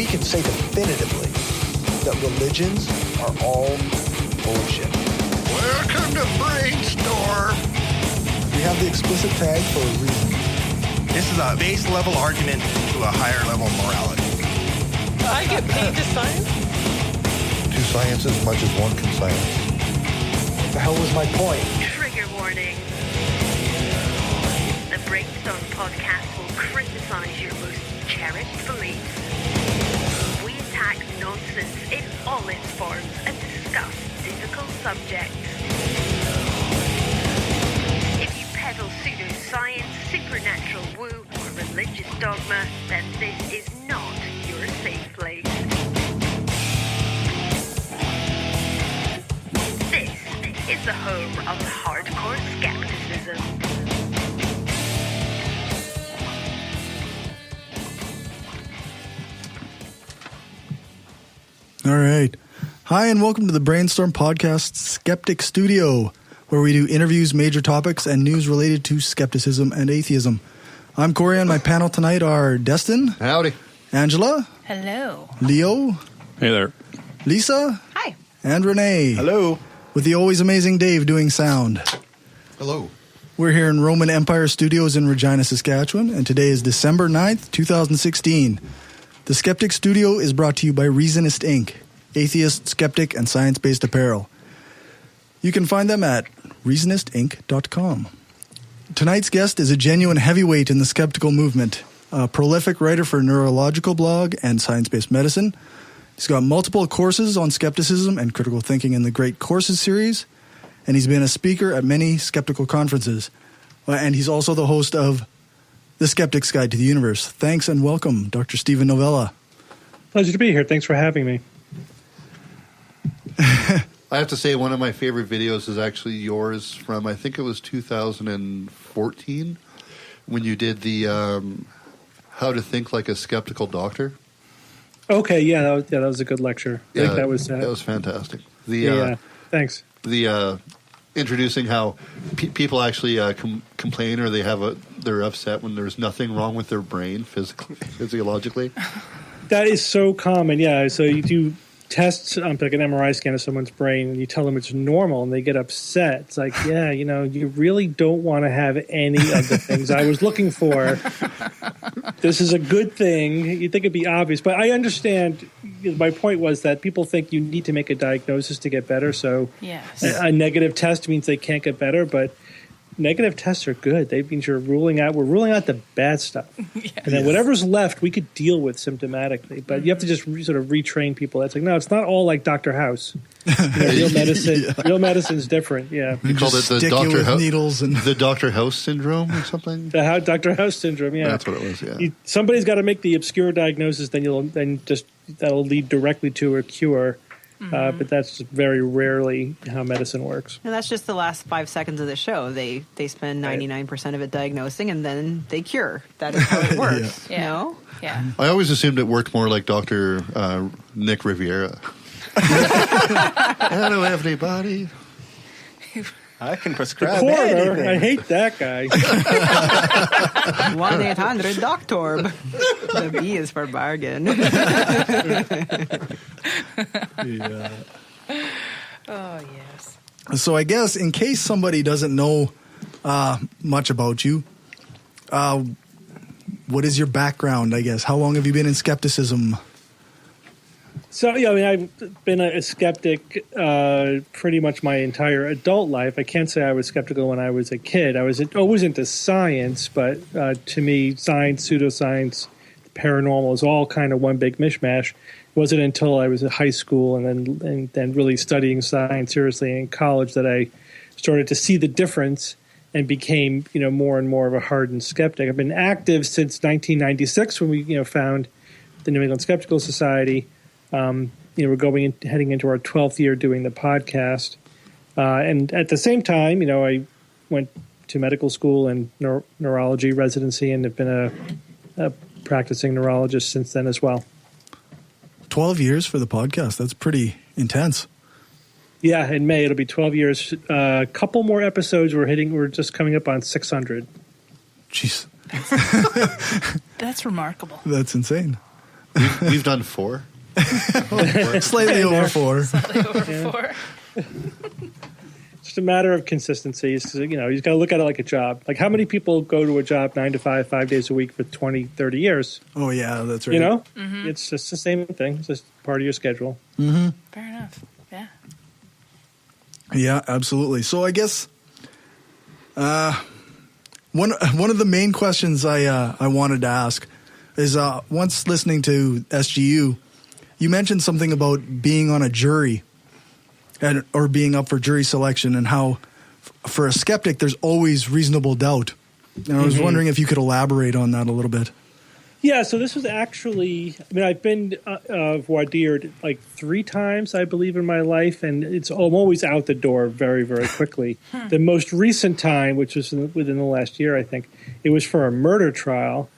we can say definitively that religions are all bullshit. Welcome to Brainstorm. We have the explicit tag for a reason. This is a base level argument to a higher level morality. I get paid to science? To science as much as one can science. What the hell was my point? Trigger warning. The Brainstorm podcast will criticize your most cherished beliefs. We attack nonsense in all its forms and discuss difficult subjects. If you peddle pseudoscience, supernatural woo, or religious dogma, then this is not your safe place. This is the home of hardcore skepticism. All right. Hi, and welcome to the Brainstorm Podcast Skeptic Studio, where we do interviews, major topics, and news related to skepticism and atheism. I'm Corey, and my panel tonight are Destin. Howdy. Angela. Hello. Leo. Hey there. Lisa. Hi. And Renee. Hello. With the always amazing Dave doing sound. Hello. We're here in Roman Empire Studios in Regina, Saskatchewan, and today is December 9th, 2016. The Skeptic Studio is brought to you by Reasonist Inc., atheist, skeptic, and science-based apparel. You can find them at reasonistinc.com. Tonight's guest is a genuine heavyweight in the skeptical movement, a prolific writer for Neurological Blog and Science-Based Medicine. He's got multiple courses on skepticism and critical thinking in the Great Courses series, and he's been a speaker at many skeptical conferences. And he's also the host of The Skeptic's Guide to the Universe. Thanks and welcome, Dr. Stephen Novella. Pleasure to be here. Thanks for having me. I have to say one of my favorite videos is actually yours from, I think it was 2014, when you did the How to Think Like a Skeptical Doctor. Okay, that was a good lecture. I think that was fantastic. Thanks. The introducing how people actually complain or they're upset when there's nothing wrong with their brain physiologically. That is so common, yeah. So you do tests, like an MRI scan of someone's brain, and you tell them it's normal, and they get upset. It's like, you really don't want to have any of the things I was looking for. This is a good thing. You'd think it'd be obvious, but I understand. My point was that people think you need to make a diagnosis to get better, so yes. A negative test means they can't get better, but negative tests are good. They mean we're ruling out the bad stuff. Yes. And then whatever's left, we could deal with symptomatically. But you have to just sort of retrain people. It's like, no, it's not all like Dr. House. Real medicine. Real medicine's different. Yeah. You called it the Dr. House needles and the Dr. House syndrome or something. Dr. House syndrome. Yeah, that's what it was. Yeah. Somebody's got to make the obscure diagnosis. That'll lead directly to a cure. But that's very rarely how medicine works. And that's just the last 5 seconds of the show. They spend 99% of it diagnosing, and then they cure. That is how it works. Yeah. No? Yeah. I always assumed it worked more like Dr. Nick Riviera. I don't have anybody. I can The prescribe coroner, anything. I hate that guy. 1-800-DOCTORB. The B is for bargain. yeah. Oh, yes. So I guess in case somebody doesn't know much about you, what is your background, I guess? How long have you been in skepticism? So, I've been a skeptic pretty much my entire adult life. I can't say I was skeptical when I was a kid. I was always into science, but to me, science, pseudoscience, paranormal is all kind of one big mishmash. It wasn't until I was in high school and then really studying science seriously in college that I started to see the difference and became, more and more of a hardened skeptic. I've been active since 1996 when we, found the New England Skeptical Society. We're heading into our 12th year doing the podcast. And at the same time, I went to medical school and neurology residency and have been a practicing neurologist since then as well. 12 years for the podcast. That's pretty intense. Yeah, in May it'll be 12 years. A couple more episodes. We're just coming up on 600. Jeez. That's remarkable. That's insane. We've done 4. Slightly over 4. Slightly over 4. Just a matter of consistency. So, you know, you got to look at it like a job. Like, how many people go to a job 9 to 5, 5 days a week for 20, 30 years? Oh, yeah, that's right. You know? It's just the same thing. It's just part of your schedule. Mm-hmm. Fair enough. Yeah. Yeah, absolutely. So I guess one of the main questions I wanted to ask is once listening to SGU, you mentioned something about being on a jury or being up for jury selection, and how for a skeptic there's always reasonable doubt. And I was wondering if you could elaborate on that a little bit. Yeah, so this was actually, I mean, I've been voir dired like 3 times, I believe, in my life, and I'm always out the door very, very quickly. The most recent time, which was within the last year, I think, it was for a murder trial.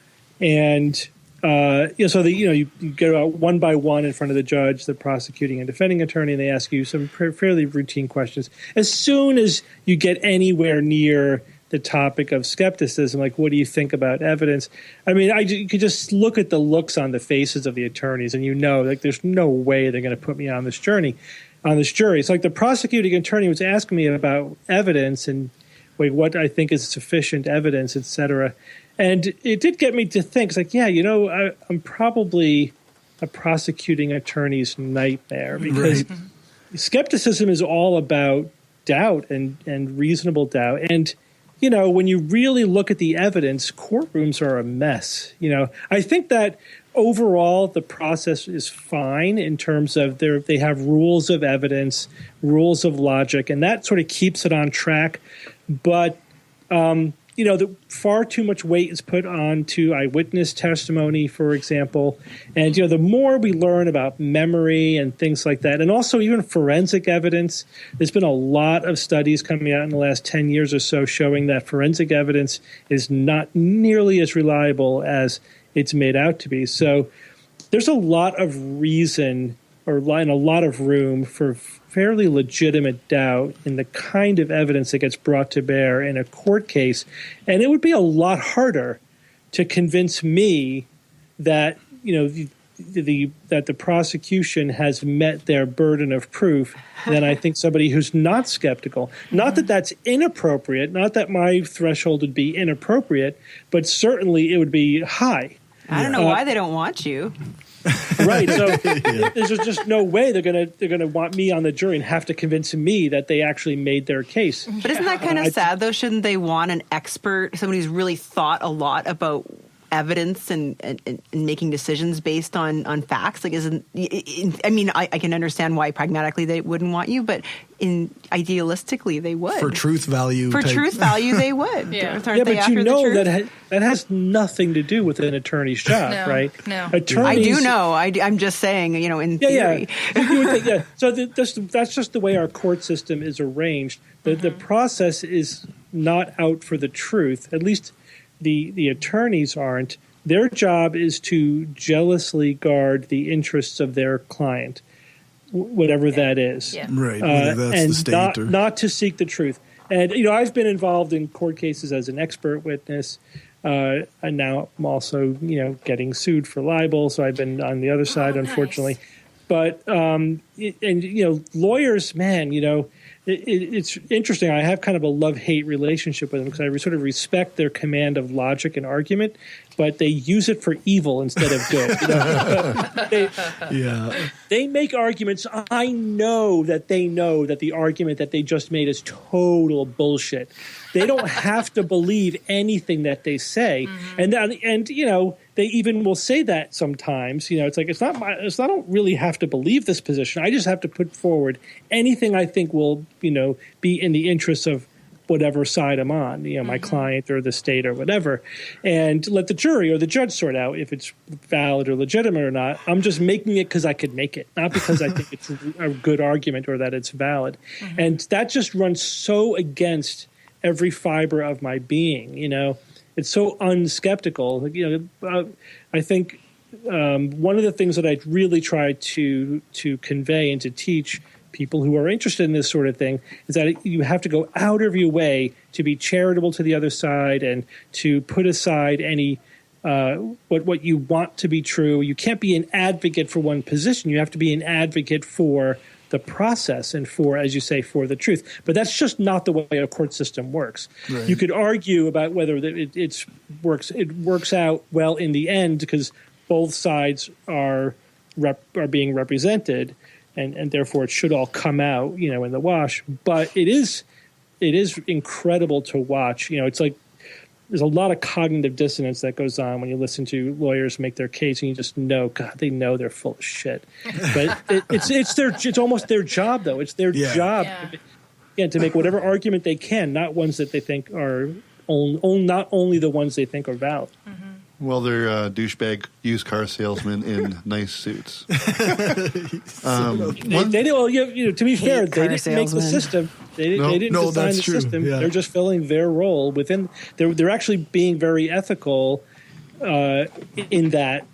And, you go out one by one in front of the judge, the prosecuting and defending attorney, and they ask you some fairly routine questions. As soon as you get anywhere near the topic of skepticism, like, what do you think about evidence? I mean, you could just look at the looks on the faces of the attorneys, and you know, like, there's no way they're going to put me on this jury. It's like the prosecuting attorney was asking me about evidence and what I think is sufficient evidence, et cetera. And it did get me to think, it's like, yeah, you know, I'm probably a prosecuting attorney's nightmare, because skepticism is all about doubt and reasonable doubt. And you know, when you really look at the evidence, courtrooms are a mess. You know, I think that overall the process is fine in terms of they have rules of evidence, rules of logic, and that sort of keeps it on track. But you know, far too much weight is put on to eyewitness testimony, for example. And, you know, the more we learn about memory and things like that, and also even forensic evidence, there's been a lot of studies coming out in the last 10 years or so showing that forensic evidence is not nearly as reliable as it's made out to be. So there's a lot of reason and a lot of room for fairly legitimate doubt in the kind of evidence that gets brought to bear in a court case. And it would be a lot harder to convince me that, you know, that the prosecution has met their burden of proof than I think somebody who's not skeptical. Not that that's inappropriate, not that my threshold would be inappropriate, but certainly it would be high. I don't know why they don't want you. Right. So there's just no way they're gonna want me on the jury and have to convince me that they actually made their case. But isn't that kind of sad, though? Shouldn't they want an expert, somebody who's really thought a lot about evidence and making decisions based on facts? Like, I can understand why pragmatically they wouldn't want you, but idealistically they would. For truth value. They would. Yeah. But you know that has nothing to do with an attorney's job, right? No. I do know. I'm just saying, you know, in theory. You would think, So that's just the way our court system is arranged. The process is not out for the truth. At least the attorneys aren't. Their job is to jealously guard the interests of their client, whatever that is. Yeah. Right. Whether that's and the state not to seek the truth. And, you know, I've been involved in court cases as an expert witness, and now I'm also, you know, getting sued for libel. So I've been on the other side, unfortunately. Nice. But, you know, lawyers, man, you know, it's interesting. I have kind of a love-hate relationship with them because I sort of respect their command of logic and argument, but they use it for evil instead of good. You know? They make arguments. I know that the argument that they just made is total bullshit. They don't have to believe anything that they say, and you know, they even will say that sometimes. You know, it's like I don't really have to believe this position. I just have to put forward anything I think will, you know, be in the interests of whatever side I'm on, you know, my client or the state or whatever, and let the jury or the judge sort out if it's valid or legitimate or not. I'm just making it because I could make it, not because I think it's a good argument or that it's valid. And that just runs so against every fiber of my being, you know. It's so unskeptical. You know, I think one of the things that I really try to convey and to teach people who are interested in this sort of thing is that you have to go out of your way to be charitable to the other side and to put aside any what you want to be true. You can't be an advocate for one position. You have to be an advocate for the process and for, as you say, for the truth. But that's just not the way a court system works. Right. You could argue about whether it works out well in the end because both sides are being represented, and therefore it should all come out, in the wash. But it is incredible to watch. It's like there's a lot of cognitive dissonance that goes on when you listen to lawyers make their case, and you just know, God, they know they're full of shit. But it's almost their job, though. It's their job, to make whatever argument they can, not ones that they think are not only the ones they think are valid. Mm-hmm. Well, they're douchebag used car salesmen in nice suits. To be fair, they didn't make the system. They didn't design the system. Yeah. They're just filling their role within. They're actually being very ethical in that.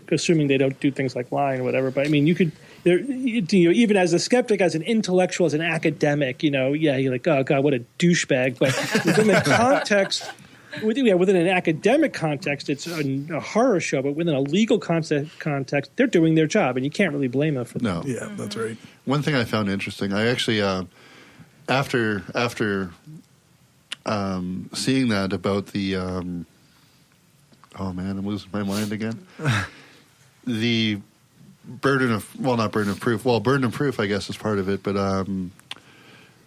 Assuming they don't do things like lying or whatever. But I mean, you could. Even as a skeptic, as an intellectual, as an academic, you're like, oh God, what a douchebag. But within the context. Within an academic context, it's a horror show, but within a legal context, they're doing their job, and you can't really blame them for that. No. Yeah, that's right. One thing I found interesting, I actually, after seeing that about the, oh man, I'm losing my mind again. The burden of proof, I guess, is part of it, but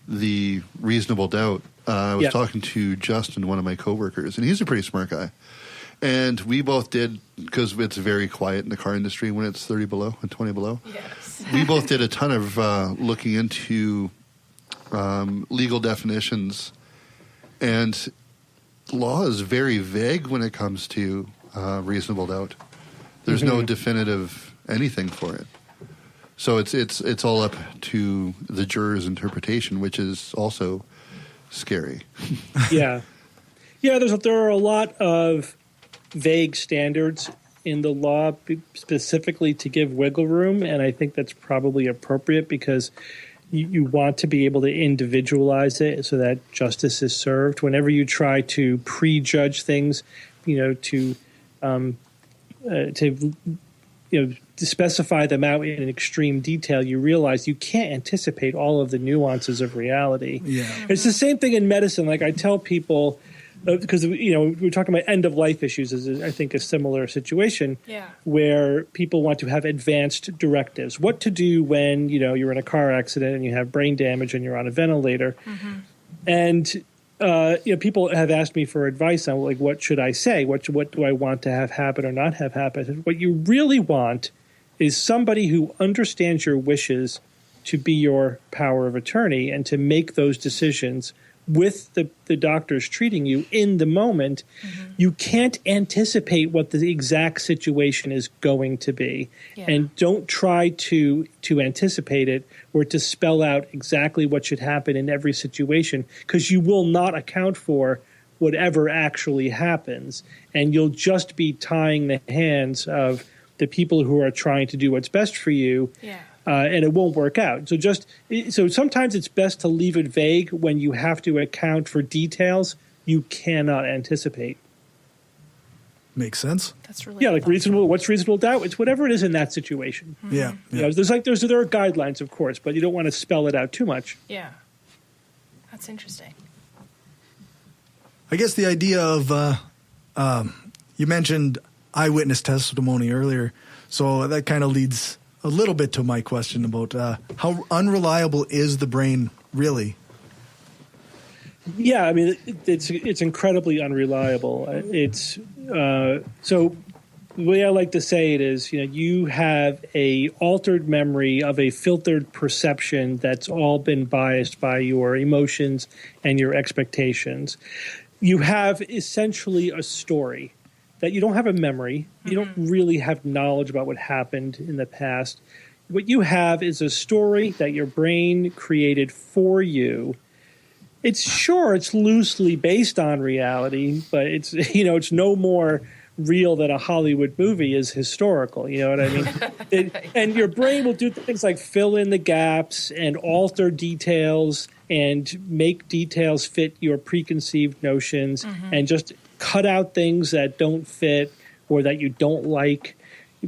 the reasonable doubt. I was talking to Justin, one of my coworkers, and he's a pretty smart guy. And we both did, because it's very quiet in the car industry when it's 30 below and 20 below. Yes. We both did a ton of looking into legal definitions. And law is very vague when it comes to reasonable doubt. There's no definitive anything for it. So it's all up to the juror's interpretation, which is also scary. Yeah. There are a lot of vague standards in the law specifically to give wiggle room, and I think that's probably appropriate because you want to be able to individualize it so that justice is served. Whenever you try to prejudge things, to specify them out in extreme detail, you realize you can't anticipate all of the nuances of reality. Yeah. It's the same thing in medicine. Like I tell people, because we're talking about end of life issues is I think a similar situation where people want to have advanced directives. What to do when you're in a car accident and you have brain damage and you're on a ventilator, and people have asked me for advice on what should I say? What do I want to have happen or not have happen? What you really want is somebody who understands your wishes to be your power of attorney and to make those decisions with the doctors treating you in the moment. You can't anticipate what the exact situation is going to be. And don't try to anticipate it or to spell out exactly what should happen in every situation, because you will not account for whatever actually happens. And you'll just be tying the hands of the people who are trying to do what's best for you. And it won't work out. So sometimes it's best to leave it vague when you have to account for details you cannot anticipate. Makes sense. That's really reasonable. What's reasonable doubt? It's whatever it is in that situation. Yeah. There are guidelines, of course, but you don't want to spell it out too much. Yeah. That's interesting. I guess the idea of you mentioned eyewitness testimony earlier, so that kind of leads a little bit to my question about how unreliable is the brain really? Yeah, I mean, it's incredibly unreliable. It's so the way I like to say it is, you have a altered memory of a filtered perception that's all been biased by your emotions and your expectations. You have essentially a story that you don't have a memory. You don't really have knowledge about what happened in the past. What you have is a story that your brain created for you. It's loosely based on reality, but it's no more real than a Hollywood movie is historical. You know what I mean? And your brain will do things like fill in the gaps and alter details and make details fit your preconceived notions and just cut out things that don't fit or that you don't like.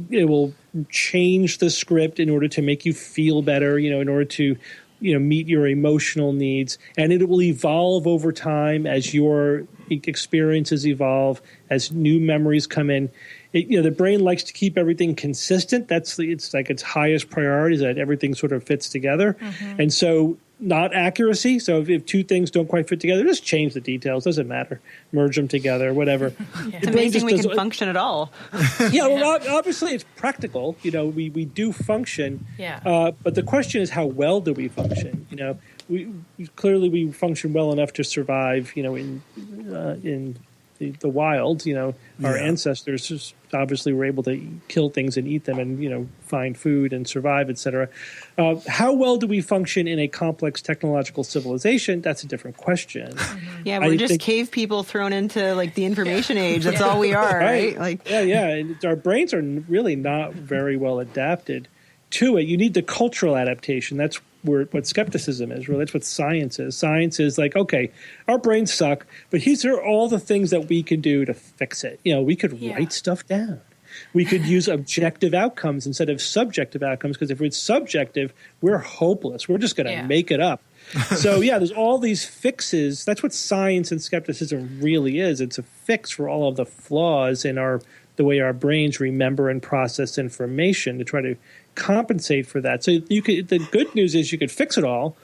It will change the script in order to make you feel better, in order to, meet your emotional needs. And it will evolve over time as your experiences evolve, as new memories come in. The brain likes to keep everything consistent. It's like its highest priority is that everything sort of fits together. Mm-hmm. And so not accuracy. So if two things don't quite fit together, just change the details. Doesn't matter. Merge them together, whatever. It's amazing we can function at all. Yeah, well, obviously it's practical. We do function. Yeah. But the question is, how well do we function? We clearly we function well enough to survive. In the wild. Our ancestors just obviously were able to kill things and eat them, and find food and survive, etc. How well do we function in a complex technological civilization? That's a different question. Mm-hmm. Yeah, we're just cave people thrown into like the information age. That's all we are, right? Like, And our brains are really not very well adapted to it. You need the cultural adaptation. That's what skepticism is, really. That's what science is. Science is like, okay, our brains suck, but these are all the things that we can do to fix it. We could write stuff down. We could use objective outcomes instead of subjective outcomes, because if it's subjective, we're hopeless. We're just going to make it up. So, there's all these fixes. That's what science and skepticism really is. It's a fix for all of the flaws in the way our brains remember and process information to try to compensate for that. So the good news is you could fix it all,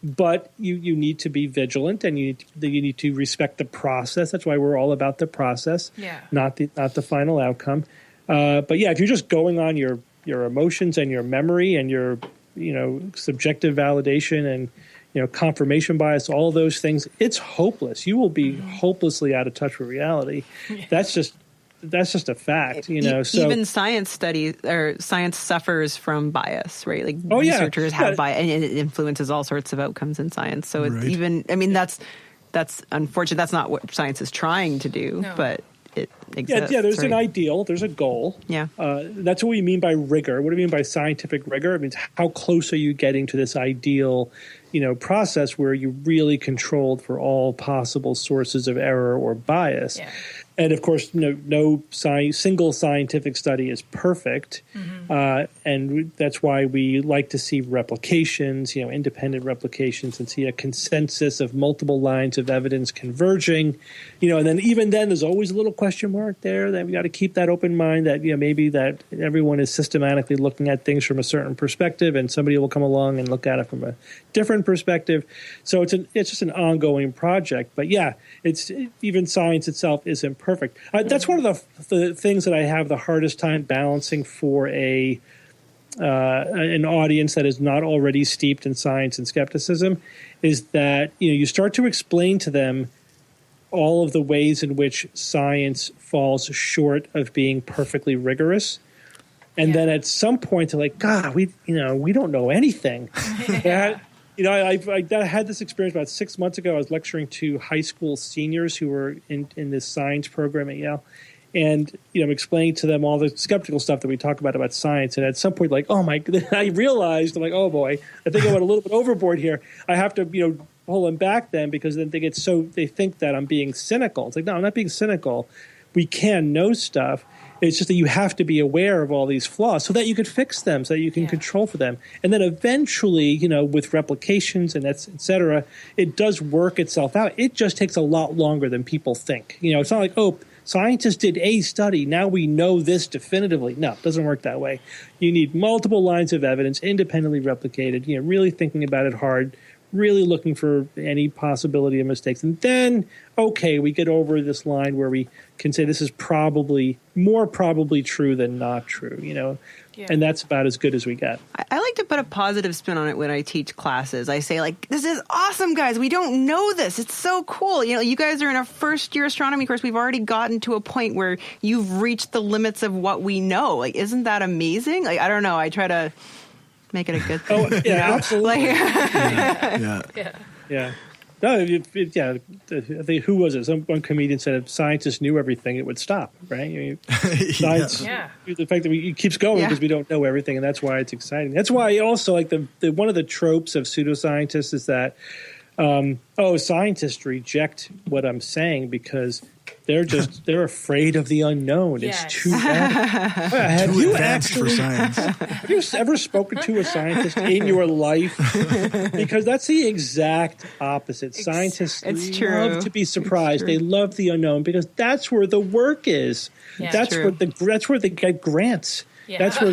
but you need to be vigilant, and you need to respect the process. That's why we're all about the process, not the final outcome. But if you're just going on your emotions and your memory and your subjective validation and confirmation bias, all those things, it's hopeless. You will be hopelessly out of touch with reality. That's just a fact, So even science studies or science suffers from bias, right? Like researchers have bias, and it influences all sorts of outcomes in science. So it's that's unfortunate. That's not what science is trying to do, but it exists. There's an ideal, there's a goal. Yeah, that's what we mean by rigor. What do we mean by scientific rigor? It means how close are you getting to this ideal, process where you really controlled for all possible sources of error or bias. Yeah. And of course, no single scientific study is perfect, and that's why we like to see replications, independent replications, and see a consensus of multiple lines of evidence converging, and then even then, there's always a little question mark there that we got to keep that open mind that maybe that everyone is systematically looking at things from a certain perspective, and somebody will come along and look at it from a different perspective. So it's just an ongoing project, but even science itself isn't perfect. That's one of the things that I have the hardest time balancing for an audience that is not already steeped in science and skepticism, is that you start to explain to them all of the ways in which science falls short of being perfectly rigorous. And then at some point they're like, God, we don't know anything. I had this experience about 6 months ago. I was lecturing to high school seniors who were in this science program at Yale, and I'm explaining to them all the skeptical stuff that we talk about science. And at some point, I realized, I'm like, oh boy, I think I went a little bit overboard here. I have to pull them back then, because then they think that I'm being cynical. It's like, no, I'm not being cynical. We can know stuff. It's just that you have to be aware of all these flaws so that you could fix them, so that you can control for them. And then eventually, with replications and et cetera, it does work itself out. It just takes a lot longer than people think. It's not like, oh, scientists did a study, now we know this definitively. No, it doesn't work that way. You need multiple lines of evidence, independently replicated, really thinking about it hard, really looking for any possibility of mistakes. And then, okay, we get over this line where we can say this is more probably true than not true, and that's about as good as we get. I like to put a positive spin on it when I teach classes. I say, this is awesome, guys. We don't know this. It's so cool. You guys are in a first-year astronomy course. We've already gotten to a point where you've reached the limits of what we know. Isn't that amazing? I don't know. I try to make it a good thing. Oh, yeah, absolutely. Yeah. No, I think, who was it? One comedian said if scientists knew everything, it would stop, right? Science, the fact that it keeps going because we don't know everything, and that's why it's exciting. That's why also, one of the tropes of pseudoscientists is that, scientists reject what I'm saying because they're afraid of the unknown. Yes. It's too have Too you advanced for science. Have you ever spoken to a scientist in your life? Because that's the exact opposite. Scientists love to be surprised. They love the unknown because that's where the work is. Yeah. That's where they get grants. Yeah. That's where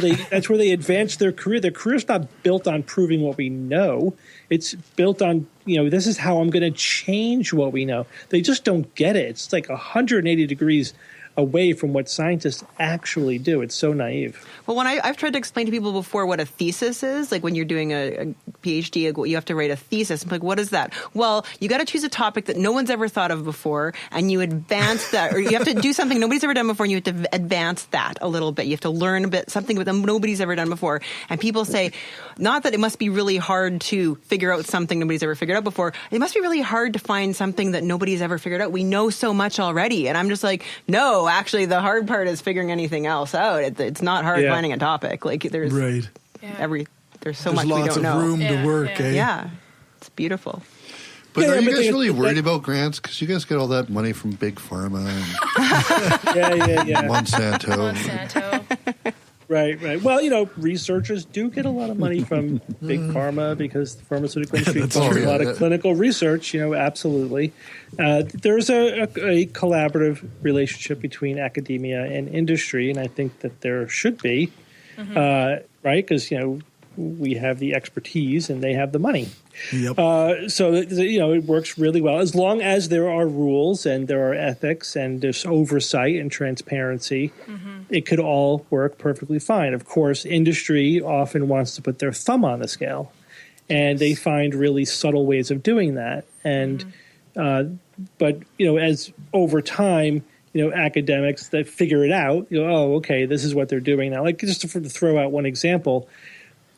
they advance their career. Their career's not built on proving what we know. It's built on, this is how I'm going to change what we know. They just don't get it. It's like 180 degrees away from what scientists actually do. It's so naive. Well, when I've tried to explain to people before what a thesis is, like when you're doing a PhD, you have to write a thesis. I'm like, what is that? Well, you got to choose a topic that no one's ever thought of before, and you advance that, or you have to do something nobody's ever done before, and you have to advance that a little bit. You have to learn a bit, something that nobody's ever done before. And people say, not that it must be really hard to figure out something nobody's ever figured out before. It must be really hard to find something that nobody's ever figured out. We know so much already. And I'm just like, no, actually, the hard part is figuring anything else out. It's not hard finding a topic. Like there's there's so much we don't know. There's lots of room to work. Yeah, it's beautiful. But are you guys really worried about grants? Because you guys get all that money from Big Pharma and Monsanto. Right. Well, researchers do get a lot of money from Big Pharma because the pharmaceutical industry does a lot of clinical research, absolutely. There's a collaborative relationship between academia and industry, and I think that there should be, right? Because, we have the expertise and they have the money. Yep. So it works really well as long as there are rules and there are ethics and there's oversight and transparency. It could all work perfectly fine. Of course, industry often wants to put their thumb on the scale, and they find really subtle ways of doing that. And but as over time, academics that figure it out, oh, okay, this is what they're doing now. Like just to throw out one example.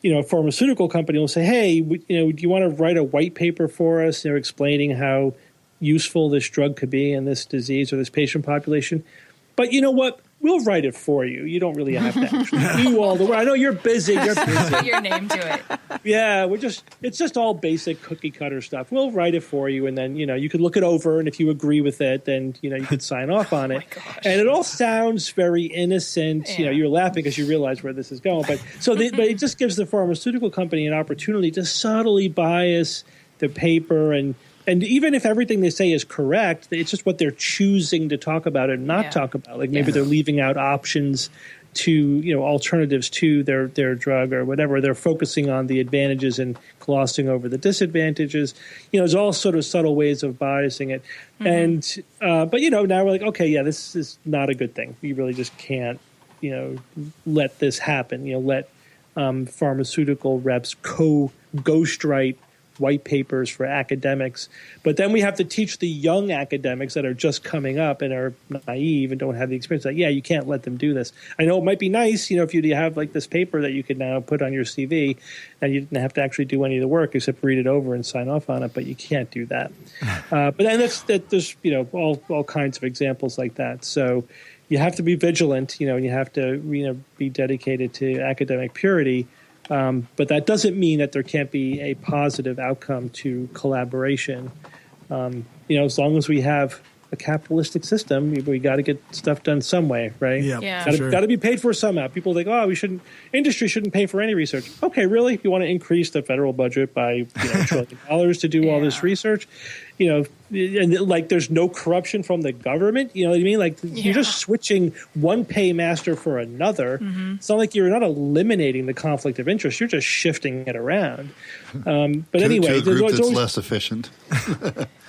A pharmaceutical company will say, hey, do you want to write a white paper for us, explaining how useful this drug could be in this disease or this patient population? But you know what? We'll write it for you. You don't really have to actually do all the work. I know you're busy. Put your name to it. Yeah, it's just all basic cookie cutter stuff. We'll write it for you, and then you could look it over, and if you agree with it, then you could sign off on it. And it all sounds very innocent. Yeah. You're laughing because you realize where this is going. But but it just gives the pharmaceutical company an opportunity to subtly bias the paper and even if everything they say is correct, it's just what they're choosing to talk about and not talk about. Like maybe they're leaving out options to, alternatives to their drug or whatever. They're focusing on the advantages and glossing over the disadvantages. There's all sort of subtle ways of biasing it. And, but, now we're like, okay, yeah, this is not a good thing. We really just can't, let this happen. Let pharmaceutical reps ghostwrite white papers for academics. But then we have to teach the young academics that are just coming up and are naive and don't have the experience that, you can't let them do this. I know it might be nice, if you have like this paper that you could now put on your CV and you didn't have to actually do any of the work except read it over and sign off on it, but you can't do that. But then there's, all kinds of examples like that. So you have to be vigilant, and you have to, be dedicated to academic purity. But that doesn't mean that there can't be a positive outcome to collaboration. As long as we have a capitalistic system, we got to get stuff done some way, right? Got to be paid for somehow. People think, industry shouldn't pay for any research. Okay, really? You want to increase the federal budget by $1 trillion to do all this research? And like there's no corruption from the government. You know what I mean? Like you're just switching one paymaster for another. It's not like you're not eliminating the conflict of interest. You're just shifting it around. But anyway, to a group that's less efficient.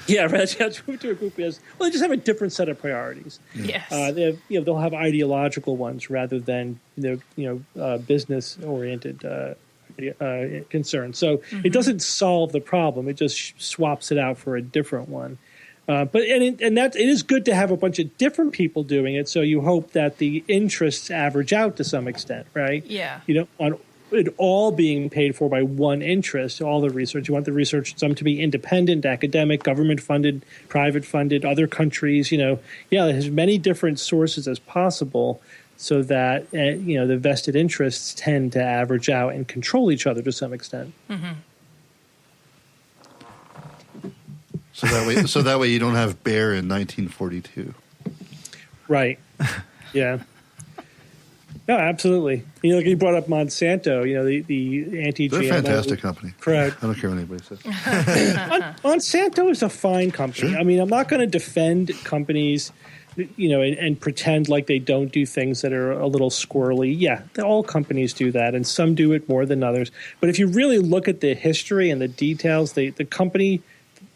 Yeah, right. To a group is they just have a different set of priorities. Yes, they'll have ideological ones rather than business oriented concern. So it doesn't solve the problem; it just swaps it out for a different one. But it is good to have a bunch of different people doing it. So you hope that the interests average out to some extent, right? Yeah. You don't want it all being paid for by one interest. All the research, you want the research some to be independent, academic, government funded, private funded, other countries. There's many different sources as possible. So that the vested interests tend to average out and control each other to some extent. So that way you don't have Bear in 1942. Right. Yeah. No, absolutely. You know, like you brought up Monsanto, you know, the anti-GMO. They're a fantastic company. Correct. I don't care what anybody says. Monsanto is a fine company. Sure. I mean, I'm not going to defend companies, you know, and pretend like they don't do things that are a little squirrely. Yeah, all companies do that, and some do it more than others. But if you really look at the history and the details, the company,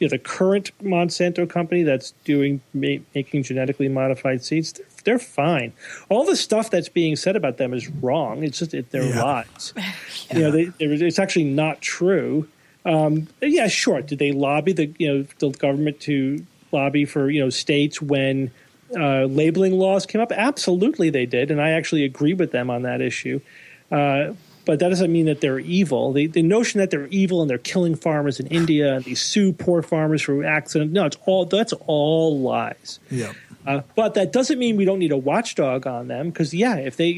you know, the current Monsanto company that's doing making genetically modified seeds, they're fine. All the stuff that's being said about them is wrong. It's just they're lies. You know, it's actually not true. Yeah, sure. Did they lobby the government to lobby for states when labeling laws came up? Absolutely, they did, and I actually agree with them on that issue. But that doesn't mean that they're evil. The notion that they're evil and they're killing farmers in India and they sue poor farmers for accident, no, that's all lies. Yeah. But that doesn't mean we don't need a watchdog on them, because if they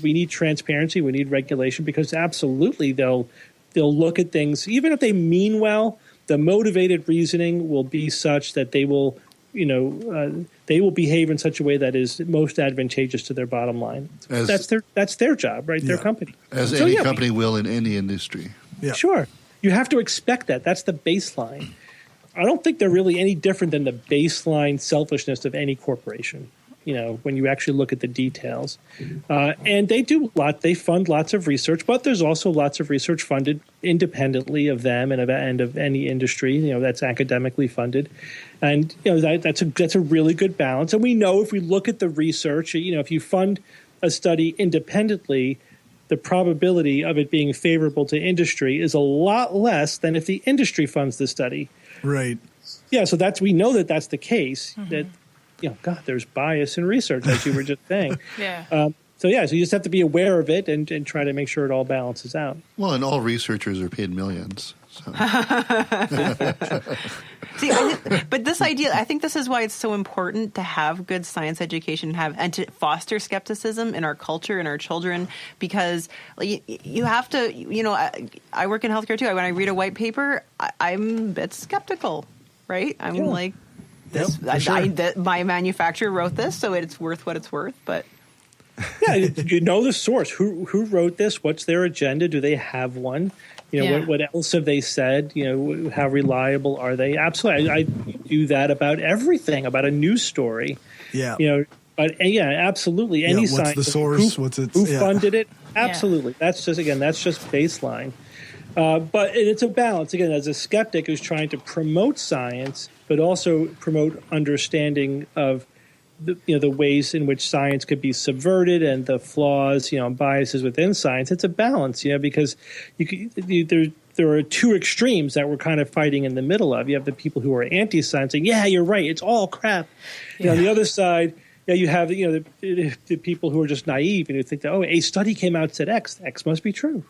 we need transparency, we need regulation, because absolutely they'll look at things, even if they mean well. The motivated reasoning will be such that they will they will behave in such a way that is most advantageous to their bottom line. That's their job, right? Their company. As any company will in any industry. Yeah. Sure. You have to expect that. That's the baseline. I don't think they're really any different than the baseline selfishness of any corporation, when you actually look at the details. And they do they fund lots of research, but there's also lots of research funded independently of them and of any industry, that's academically funded. And, that's a really good balance. And we know if we look at the research, if you fund a study independently, the probability of it being favorable to industry is a lot less than if the industry funds the study. Right. Yeah, so we know that that's the case. Mm-hmm. That there's bias in research, as you were just saying. Yeah. So you just have to be aware of it and try to make sure it all balances out. Well, and all researchers are paid millions. So. See, but this idea, I think this is why it's so important to have good science education and to foster skepticism in our culture, in our children, because you have to, I work in healthcare too. When I read a white paper, I'm a bit skeptical, right? I'm like, my manufacturer wrote this, so it's worth what it's worth, but... Yeah, the source. Who wrote this? What's their agenda? Do they have one? What else have they said? How reliable are they? Absolutely. I do that about everything, about a news story. Yeah. But absolutely. Any what's scientist, the source? Who funded it? Absolutely. Yeah. That's just baseline. But it's a balance. Again, as a skeptic who's trying to promote science, but also promote understanding of the ways in which science could be subverted and the flaws, and biases within science. It's a balance, because there are two extremes that we're kind of fighting in the middle of. You have the people who are anti-science saying, "Yeah, you're right, it's all crap." On the other side, you have the people who are just naive and who think that a study came out said X must be true.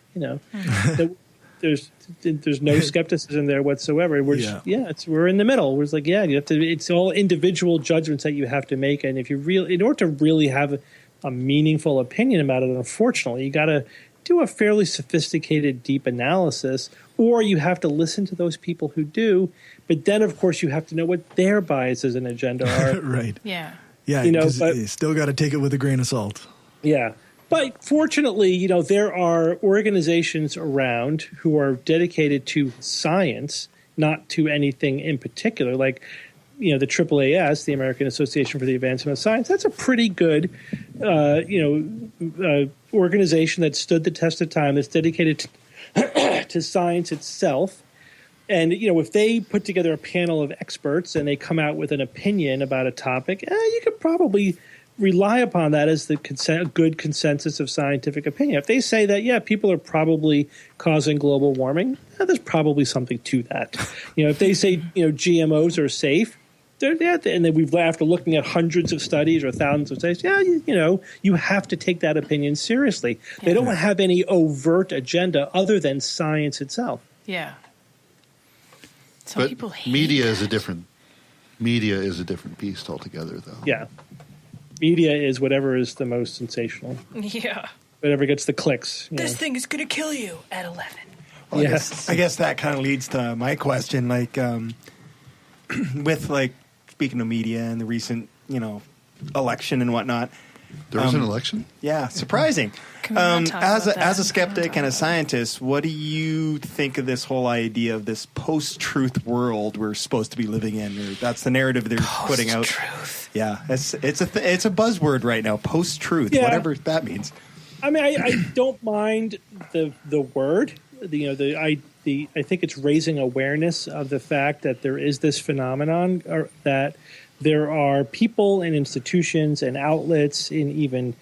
There's no skepticism there whatsoever. We're in the middle. We're like, you have to. It's all individual judgments that you have to make, and in order to really have a meaningful opinion about it, unfortunately, you got to do a fairly sophisticated, deep analysis, or you have to listen to those people who do. But then, of course, you have to know what their biases and agenda are. Right. Yeah. Yeah. But you still got to take it with a grain of salt. Yeah. But fortunately, there are organizations around who are dedicated to science, not to anything in particular, like, the AAAS, the American Association for the Advancement of Science. That's a pretty good, organization that stood the test of time, that's dedicated to science itself. And, if they put together a panel of experts and they come out with an opinion about a topic, you could probably rely upon that as the good consensus of scientific opinion. If they say that, people are probably causing global warming, there's probably something to that. If they say, GMOs are safe, and then after looking at hundreds of studies or thousands of studies, you have to take that opinion seriously. They don't have any overt agenda other than science itself. Yeah. Some people hate media that. is a different beast altogether, though. Yeah. Media is whatever is the most sensational. Yeah. Whatever gets the clicks. This thing is going to kill you at 11. Well, I guess that kind of leads to my question. With speaking of media and the recent, election and whatnot. There was an election? Yeah, surprising. Can we not talk As about that? a skeptic and a scientist, what do you think of this whole idea of this post-truth world we're supposed to be living in? Or that's the narrative they're putting out. Post-truth. Yeah, it's a buzzword right now. Post-truth, Yeah. whatever that means. I mean, I don't mind the word. I think it's raising awareness of the fact that there is this phenomenon, or that there are people and institutions and outlets, and even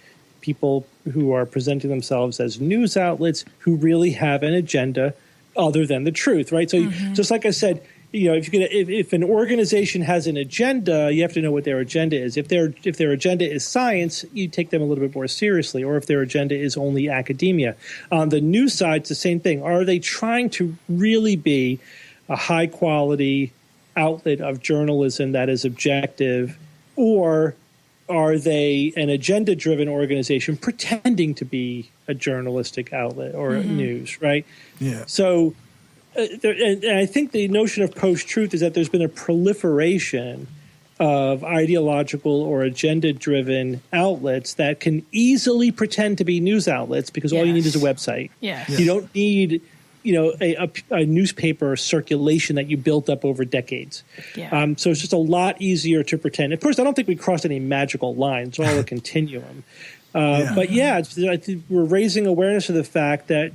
people who are presenting themselves as news outlets who really have an agenda other than the truth, right? So just like I said, if an organization has an agenda, you have to know what their agenda is. If their agenda is science, you take them a little bit more seriously, or if their agenda is only academia. On the news side, it's the same thing. Are they trying to really be a high quality outlet of journalism that is objective, or are they an agenda-driven organization pretending to be a journalistic outlet or news, right? Yeah. So and I think the notion of post-truth is that there's been a proliferation of ideological or agenda-driven outlets that can easily pretend to be news outlets because all you need is a website. Yes. You don't need a newspaper circulation that you built up over decades. Yeah. So it's just a lot easier to pretend. Of course, I don't think we crossed any magical lines. It's all a continuum. But I think we're raising awareness of the fact that,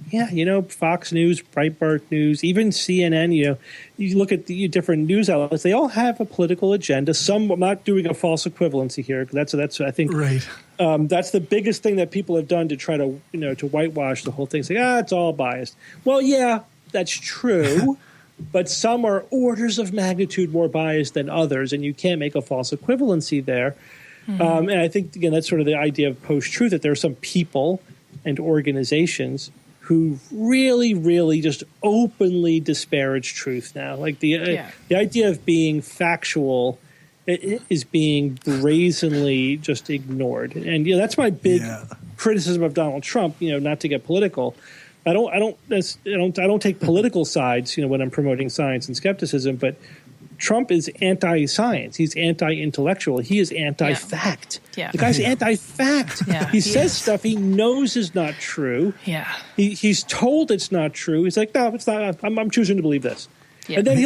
Fox News, Breitbart News, even CNN, you look at the different news outlets, they all have a political agenda. Some, I'm not doing a false equivalency here, because that's I think, Right. That's the biggest thing that people have done to try to, to whitewash the whole thing. Say, it's all biased. Well, yeah, that's true. But some are orders of magnitude more biased than others, and you can't make a false equivalency there. And I think, again, that's sort of the idea of post-truth, that there are some people and organizations who really, really just openly disparage truth now. Like the idea of being factual is being brazenly just ignored. And that's my big criticism of Donald Trump, not to get political. I don't take political sides, when I'm promoting science and skepticism, but Trump is anti-science. He's anti-intellectual. He is anti-fact. Yeah. The guy's anti-fact. Yeah, he says stuff he knows is not true. Yeah. He's told it's not true. He's like, no, it's not. I'm choosing to believe this. Yeah. And then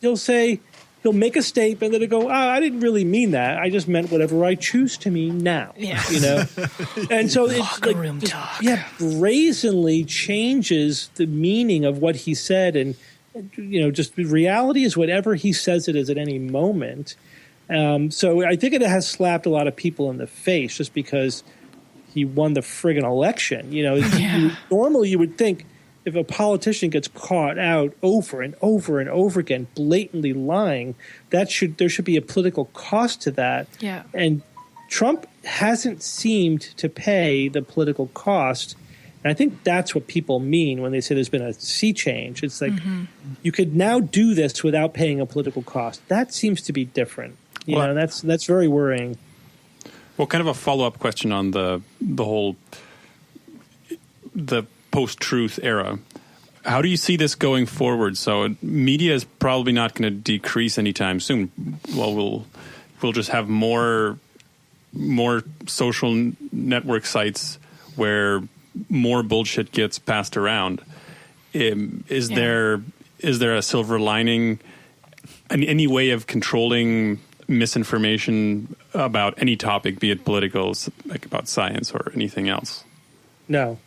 he'll say, he'll make a statement that'll go, I didn't really mean that. I just meant whatever I choose to mean now. Yeah. And so it's Locker room talk. Yeah, brazenly changes the meaning of what he said, and just reality is whatever he says it is at any moment. So I think it has slapped a lot of people in the face just because he won the friggin' election. Normally you would think if a politician gets caught out over and over and over again, blatantly lying, there should be a political cost to that. Yeah. And Trump hasn't seemed to pay the political cost. And I think that's what people mean when they say there's been a sea change. It's like you could now do this without paying a political cost. That seems to be different. That's very worrying. Well, kind of a follow-up question on the post-truth era. How do you see this going forward? So media is probably not going to decrease anytime soon. Well, we'll just have more social network sites where more bullshit gets passed around. Is there a silver lining, any way of controlling misinformation about any topic, be it political, like about science or anything else? No.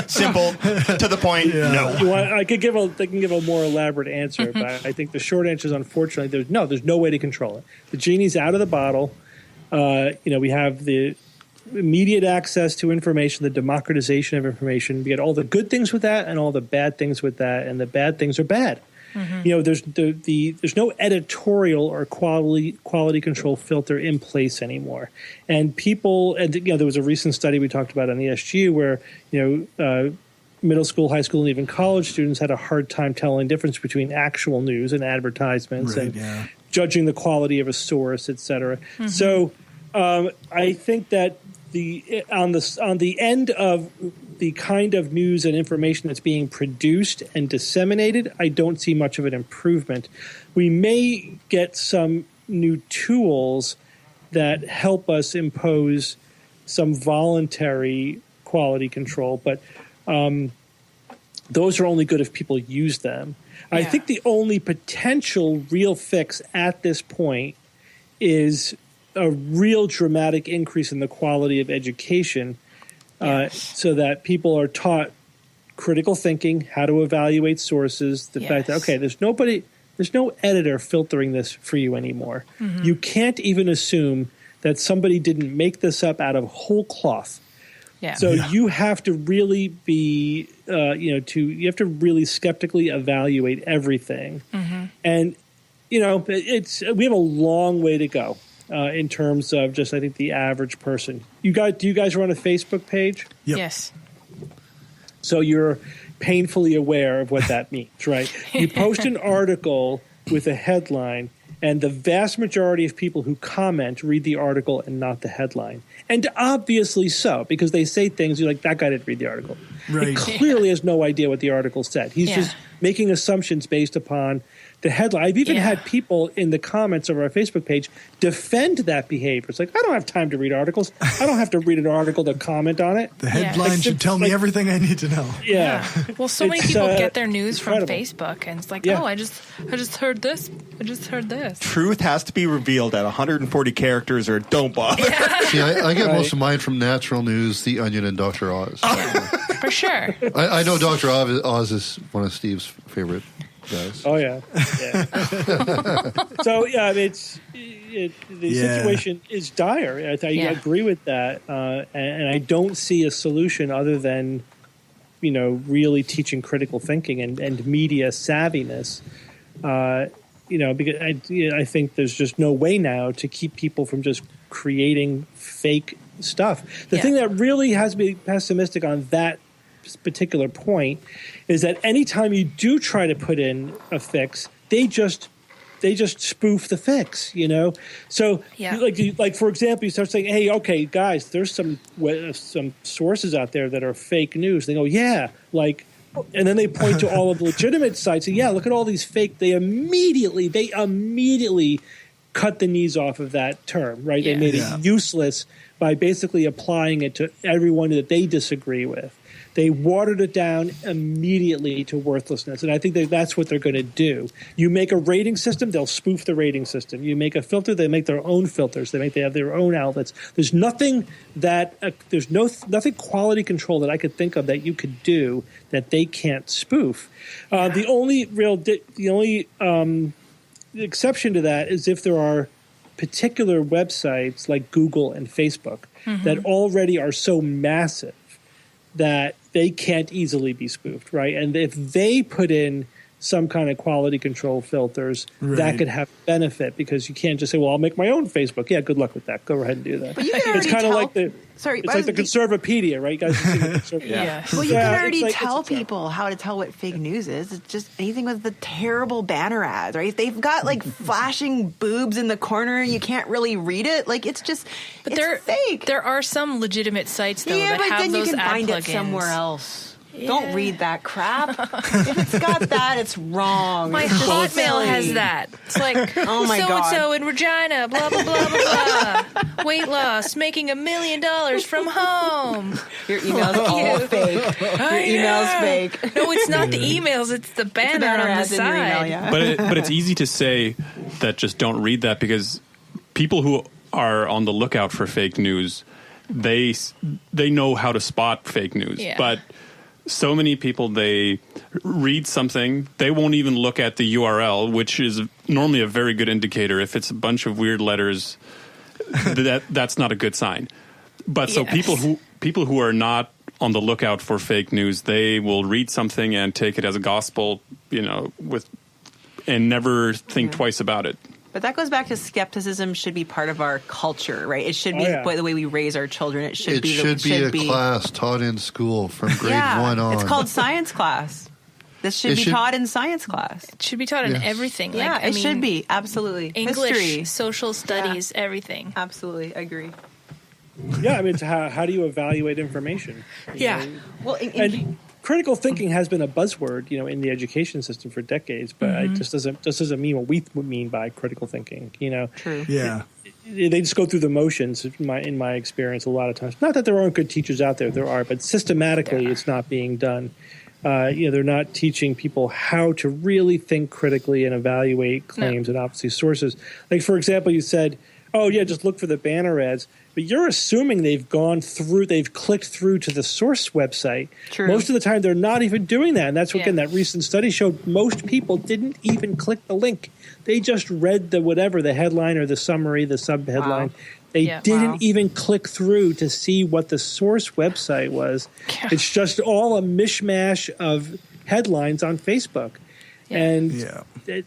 Simple, to the point. No. I can give a more elaborate answer, but I think the short answer is, unfortunately, there's no way to control it. The genie's out of the bottle. We have the immediate access to information, the democratization of information. We get all the good things with that and all the bad things with that, and the bad things are bad. There's no editorial or quality control filter in place anymore. And people, there was a recent study we talked about on the SGU where middle school, high school, and even college students had a hard time telling the difference between actual news and advertisements judging the quality of a source, et cetera. So I think that on the end of the kind of news and information that's being produced and disseminated, I don't see much of an improvement. We may get some new tools that help us impose some voluntary quality control, but those are only good if people use them. I think the only potential real fix at this point is a real dramatic increase in the quality of education, so that people are taught critical thinking, how to evaluate sources, the fact that, okay, there's no editor filtering this for you anymore. Mm-hmm. You can't even assume that somebody didn't make this up out of whole cloth. Yeah. So you have to really be, you have to really skeptically evaluate everything. Mm-hmm. And, we have a long way to go in terms of just, I think, the average person. Do you guys run a Facebook page? Yep. Yes. So you're painfully aware of what that means, right? You post an article with a headline, and the vast majority of people who comment read the article and not the headline. And obviously so, because they say things, you're like, that guy didn't read the article. Right. He clearly has no idea what the article said. He's just making assumptions based upon the headline. I've even had people in the comments of our Facebook page defend that behavior. It's like, I don't have time to read articles. I don't have to read an article to comment on it. The headline should tell me everything I need to know. Yeah. Well, so many people get their news incredible. from Facebook, and it's like, oh, I just heard this. I just heard this. Truth has to be revealed at 140 characters, or don't bother. See, I get most of mine from Natural News, The Onion, and Dr. Oz. For sure. I know Dr. Oz is one of Steve's favorite guys. Oh, yeah. So, I mean, the situation is dire. I agree with that. And I don't see a solution other than, really teaching critical thinking and media savviness. Because I think there's just no way now to keep people from just creating fake stuff. The thing that really has me pessimistic on that particular point is that anytime you do try to put in a fix, they just spoof the fix, So, like for example, you start saying, "Hey, okay, guys, there's some sources out there that are fake news." They go, "Yeah," and then they point to all of the legitimate sites. And look at all these fake. They immediately cut the knees off of that term, right? They made it useless by basically applying it to everyone that they disagree with. They watered it down immediately to worthlessness. And I think that's what they're going to do. You make a rating system, they'll spoof the rating system. You make a filter, they make their own filters. They have their own outlets. There's nothing nothing quality control that I could think of that you could do that they can't spoof. The only exception to that is if there are particular websites like Google and Facebook that already are so massive that they can't easily be spoofed, right? And if they put in some kind of quality control filters, that could have benefit, because you can't just say, well, I'll make my own Facebook. Yeah, good luck with that. Go ahead and do that. But you can it's kind of like the the Conservapedia, right? You guys have seen the Conservapedia. Well, you can already tell people how to tell what fake news is. It's just anything with the terrible banner ads, right? They've got flashing boobs in the corner. You can't really read it. It's fake. There are some legitimate sites though that but have then those you can ad find plugins. it somewhere else. Yeah. Don't read that crap. If it's got that, it's wrong. My Hotmail has that. It's like, oh my God. So-and-so in Regina, blah, blah, blah, blah, blah. Weight loss, making $1 million from home. Your email's all fake. Your email's fake. No, it's not the emails. It's the banner on the side. Email, but it's easy to say that just don't read that, because people who are on the lookout for fake news, they know how to spot fake news. Yeah. But so many people, they read something, they won't even look at the URL, which is normally a very good indicator. If it's a bunch of weird letters, that's not a good sign. But so people who are not on the lookout for fake news, they will read something and take it as a gospel, and never think twice about it. But that goes back to skepticism should be part of our culture, right? It should be the way we raise our children. It should be a class taught in school from grade 1 on. It's called science class. This should be taught in science class. It should be taught in everything. Yeah, it should be. Absolutely. English, history, social studies, everything. Absolutely. I agree. Yeah, I mean, how do you evaluate information? Yeah. Well, critical thinking has been a buzzword, in the education system for decades, but it just doesn't mean what we mean by critical thinking. True. Yeah. They just go through the motions. In my experience, a lot of times. Not that there aren't good teachers out there are, but systematically, it's not being done. They're not teaching people how to really think critically and evaluate claims and obviously sources. Like, for example, you said, "Oh yeah, just look for the banner ads." But you're assuming they've clicked through to the source website. True. Most of the time, they're not even doing that. And that's what, again, that recent study showed most people didn't even click the link. They just read the headline or the summary, the sub-headline. Wow. They didn't even click through to see what the source website was. Yeah. It's just all a mishmash of headlines on Facebook. And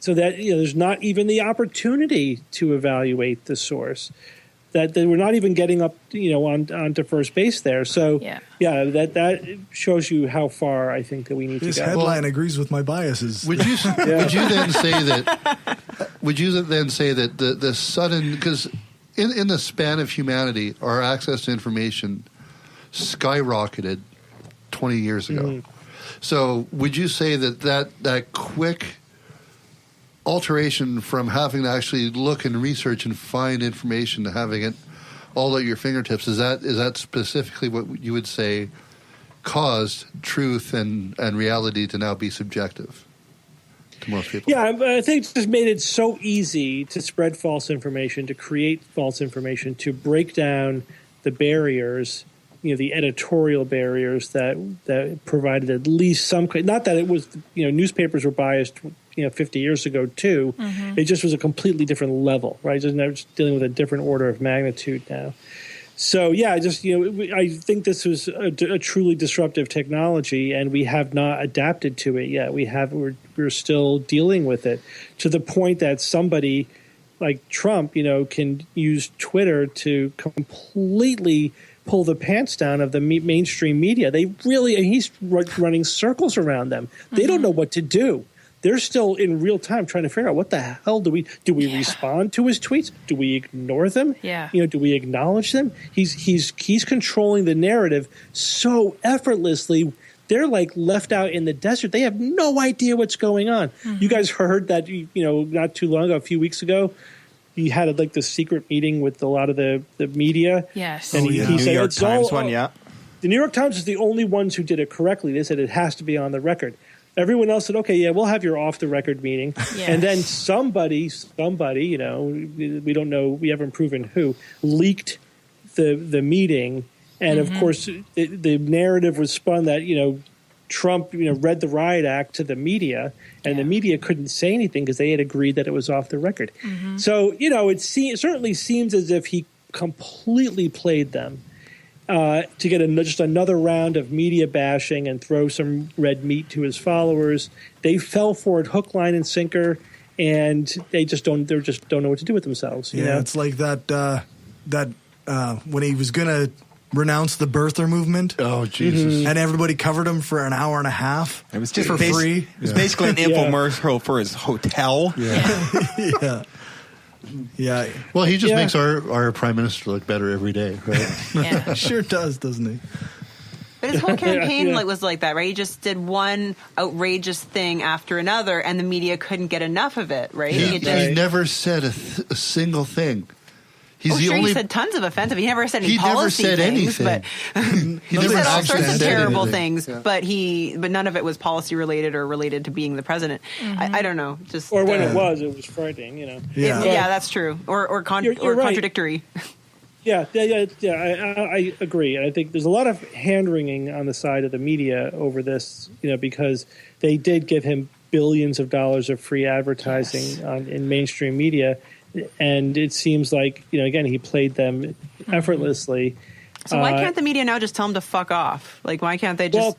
so that there's not even the opportunity to evaluate the source. That we're not even getting up, onto first base there. So that shows you how far I think that we need to go. This headline agrees with my biases. Would you then say that? Would you then say that the sudden, because in the span of humanity, our access to information skyrocketed 20 years ago. Mm-hmm. So would you say that quick alteration from having to actually look and research and find information to having it all at your fingertips, is that specifically what you would say caused truth and reality to now be subjective to most people? Yeah, I think it's just made it so easy to spread false information, to create false information, to break down the barriers, the editorial barriers that provided at least some. Not that it was, newspapers were biased, 50 years ago too. Mm-hmm. It just was a completely different level, right? Just dealing with a different order of magnitude now. So I think this was a truly disruptive technology, and we have not adapted to it yet. We're still dealing with it to the point that somebody like Trump, can use Twitter to completely pull the pants down of the mainstream media. He's running circles around them. They don't know what to do. They're still in real time trying to figure out what the hell do we respond to his tweets? Do we ignore them? Yeah. Do we acknowledge them? He's controlling the narrative so effortlessly. They're like left out in the desert. They have no idea what's going on. Mm-hmm. You guys heard that, not too long ago, a few weeks ago, he had like this secret meeting with a lot of the media. Yes. And he said, New York it's Times all, one, yeah. The New York Times is the only ones who did it correctly. They said it has to be on the record. Everyone else said, okay, yeah, we'll have your off-the-record meeting. Yes. And then somebody, we don't know, we haven't proven who, leaked the meeting. And, of course, the narrative was spun that, Trump, read the riot act to the media, and the media couldn't say anything because they had agreed that it was off the record. Mm-hmm. So, it certainly seems as if he completely played them. To get just another round of media bashing and throw some red meat to his followers. They fell for it hook, line, and sinker, and they just don't know what to do with themselves. You know? It's like that when he was going to renounce the birther movement. Oh, Jesus. And everybody covered him for an hour and a half. It was just for free. It was basically an infomercial for his hotel. Yeah. Yeah. Well, he just makes our prime minister look better every day, right? Yeah. Sure does, doesn't he? But his whole campaign was like that, right? He just did one outrageous thing after another, and the media couldn't get enough of it, right? He never said a single thing. He's the only. He said tons of offensive. He never said any he policy never said things, anything. but he he said all sorts of terrible anything. things. Yeah. But none of it was policy related or related to being the president. Mm-hmm. I don't know. Just or when it was frightening. Yeah, that's true. Or contradictory. Yeah. I agree. And I think there's a lot of hand-wringing on the side of the media over this, because they did give him billions of dollars of free advertising in mainstream media. And it seems like, again, he played them effortlessly. So why can't the media now just tell him to fuck off? Like, why can't they just...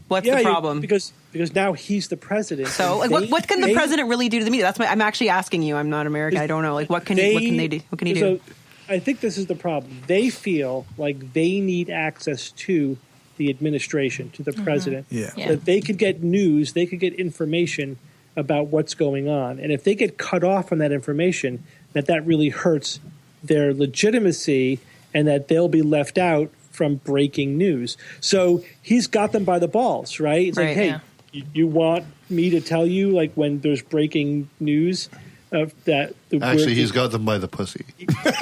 What's the problem? Because now he's the president. So, what can the president really do to the media? I'm actually asking you. I'm not American. I don't know. Like, what can they do? What can he do? I think this is the problem. They feel like they need access to the administration, to the president. That they could get news, they could get information about what's going on. And if they get cut off from that information, that really hurts their legitimacy and that they'll be left out from breaking news. So he's got them by the balls, right? It's like, Right, hey, yeah. you want me to tell you, like, when there's breaking news that Actually, he's got them by the pussy.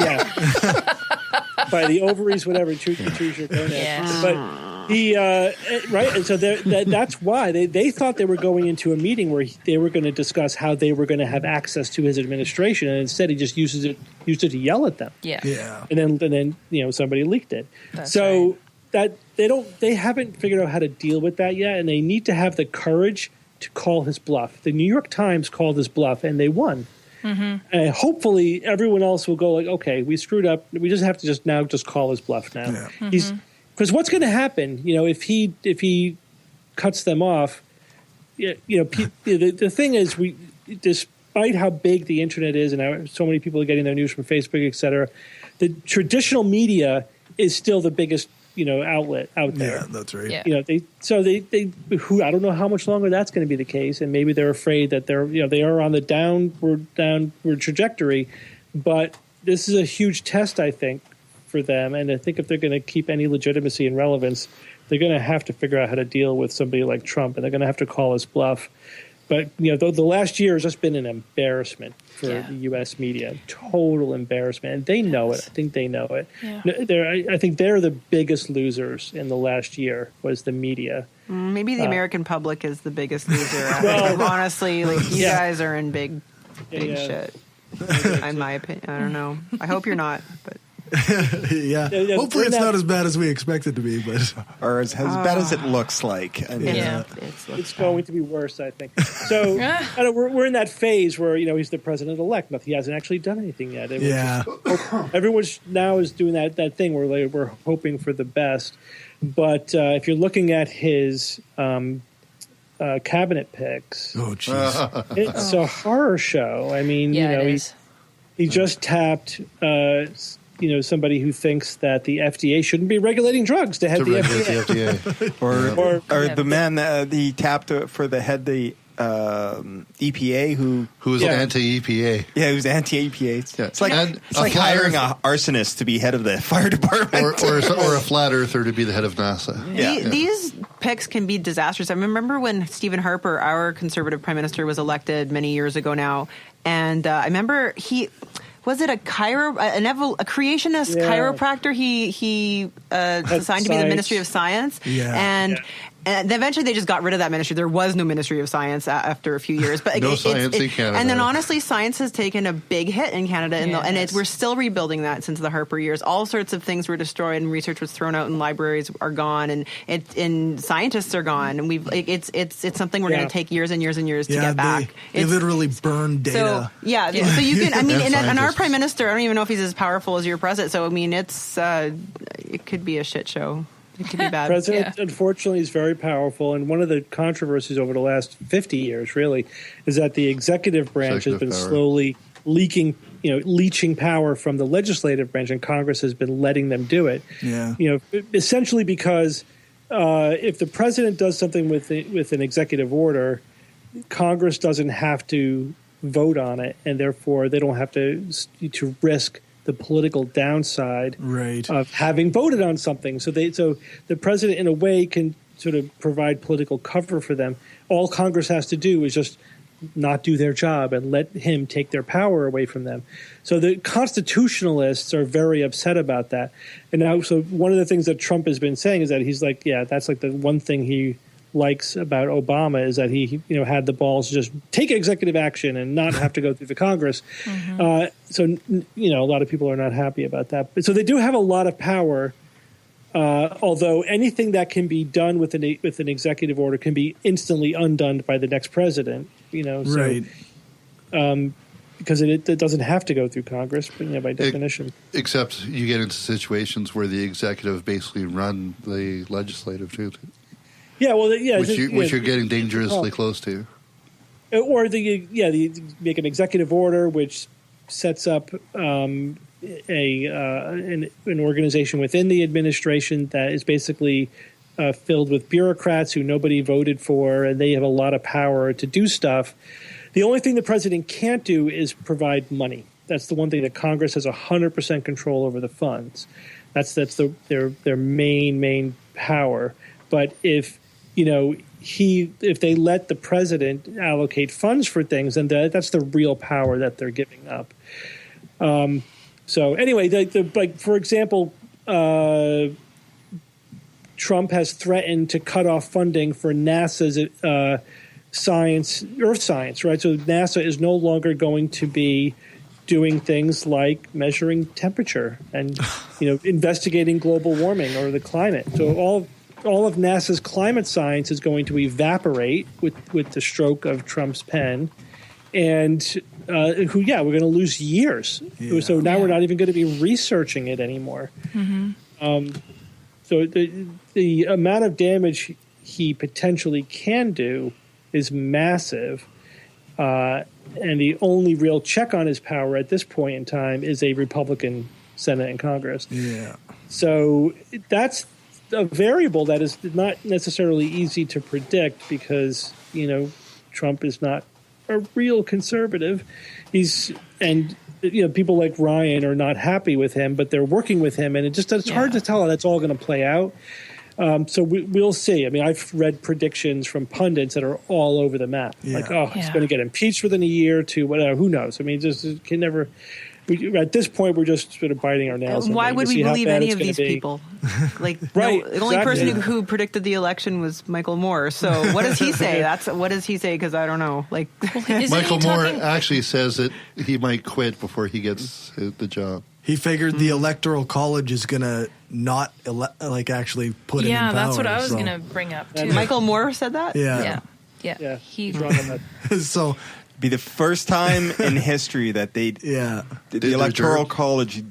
yeah. By the ovaries, whatever, choose your gonads. Yes. But he, right, and so that's why they thought they were going into a meeting where they were going to discuss how they were going to have access to his administration, and instead he just used it to yell at them. Yeah. Yeah. And then somebody leaked it. That's So that they haven't figured out how to deal with that yet, and they need to have the courage to call his bluff. The New York Times called his bluff, and they won. And hopefully everyone else will go like, okay, we screwed up. We just have to just call his bluff now. Yeah. Because what's going to happen, if he cuts them off, the thing is, despite how big the internet is and how so many people are getting their news from Facebook, et cetera, the traditional media is still the biggest outlet out there. Yeah, that's right. Yeah. I don't know how much longer that's going to be the case, and maybe they're afraid that they are on the downward trajectory, but this is a huge test, I think, for them, and I think if they're going to keep any legitimacy and relevance, they're going to have to figure out how to deal with somebody like Trump, and they're going to have to call his bluff. But the last year has just been an embarrassment for the U.S. media, total embarrassment, and they know it. I think they know it. Yeah. I think they're the biggest losers in the last year was the media. Maybe the American public is the biggest loser. Well, honestly, you guys are in big Yeah. shit. In my opinion, I don't know. I hope you're not, but. Yeah. Hopefully it's not as bad as we expect it to be, but Or as bad as it looks like. I mean, Yeah. It's going to be worse, I think. So we're in that phase where he's the president-elect, but he hasn't actually done anything yet. Everyone now is doing that thing where we're hoping for the best. But if you're looking at his cabinet picks, oh jeez, it's a horror show. I mean, he just tapped. Somebody who thinks that the FDA shouldn't be regulating drugs to head the FDA. or the man that he tapped for the head the EPA who was anti-EPA. Yeah, who's anti-EPA. Yeah. It's like hiring an arsonist to be head of the fire department, or a flat earther to be the head of NASA. These picks can be disastrous. I remember when Stephen Harper, our conservative prime minister, was elected many years ago now, and I remember was it a creationist chiropractor? He assigned to be the Ministry of Science, and eventually they just got rid of that ministry. There was no Ministry of Science after a few years. But no science in Canada. And then honestly, science has taken a big hit in Canada, and we're still rebuilding that since the Harper years. All sorts of things were destroyed, and research was thrown out, and libraries are gone, and scientists are gone, and it's something we're going to take years and years and years to get back. They literally burned data. So you can. I mean, and our prime minister, I don't even know if he's as powerful as your president. So I mean, it could be a shit show. It could be bad. President, unfortunately, is very powerful, and one of the controversies over the last 50 years, really, is that the executive branch has been slowly leaching power from the legislative branch, and Congress has been letting them do it. Yeah. Essentially because if the president does something with an executive order, Congress doesn't have to vote on it, and therefore they don't have to risk the political downside of having voted on something. So the president, in a way, can sort of provide political cover for them. All Congress has to do is just not do their job and let him take their power away from them. So the constitutionalists are very upset about that. And now, so one of the things that Trump has been saying is that he's like, that's like the one thing he likes about Obama is that he had the balls to just take executive action and not have to go through the Congress. So a lot of people are not happy about that. But so they do have a lot of power, although anything that can be done with an executive order can be instantly undone by the next president. Because it doesn't have to go through Congress, but by definition. Except you get into situations where the executive basically run the legislative too. Yeah, well, which you're getting dangerously close to. Or make an executive order which sets up an organization within the administration that is basically filled with bureaucrats who nobody voted for, and they have a lot of power to do stuff. The only thing the president can't do is provide money. That's the one thing that Congress has 100% control over the funds. their main power. But if they let the president allocate funds for things, then that's the real power that they're giving up. So anyway, like for example, Trump has threatened to cut off funding for NASA's Earth science, right? So NASA is no longer going to be doing things like measuring temperature and investigating global warming or the climate. So all of NASA's climate science is going to evaporate with the stroke of Trump's pen, and we're going to lose years. Yeah. So now we're not even going to be researching it anymore. Mm-hmm. So the amount of damage he potentially can do is massive. And the only real check on his power at this point in time is a Republican Senate and Congress. Yeah. So that's a variable that is not necessarily easy to predict because, Trump is not a real conservative. People like Ryan are not happy with him, but they're working with him. And it's hard to tell how that's all going to play out. So we'll see. I mean, I've read predictions from pundits that are all over the map. Yeah. Like, he's going to get impeached within a year or two, whatever. Who knows? I mean, just can never. At this point, we're just sort of biting our nails. Why would we believe any of these people? Like, right, the only person who predicted the election was Michael Moore. So what does he say? What does he say? Because I don't know. Like, Michael Moore actually says that he might quit before he gets the job. He figured the Electoral College is going to not actually put him in power. Yeah, that's what I was going to bring up, too. Michael Moore said that? Yeah. He's wrong on that. So be the first time in history that the Electoral College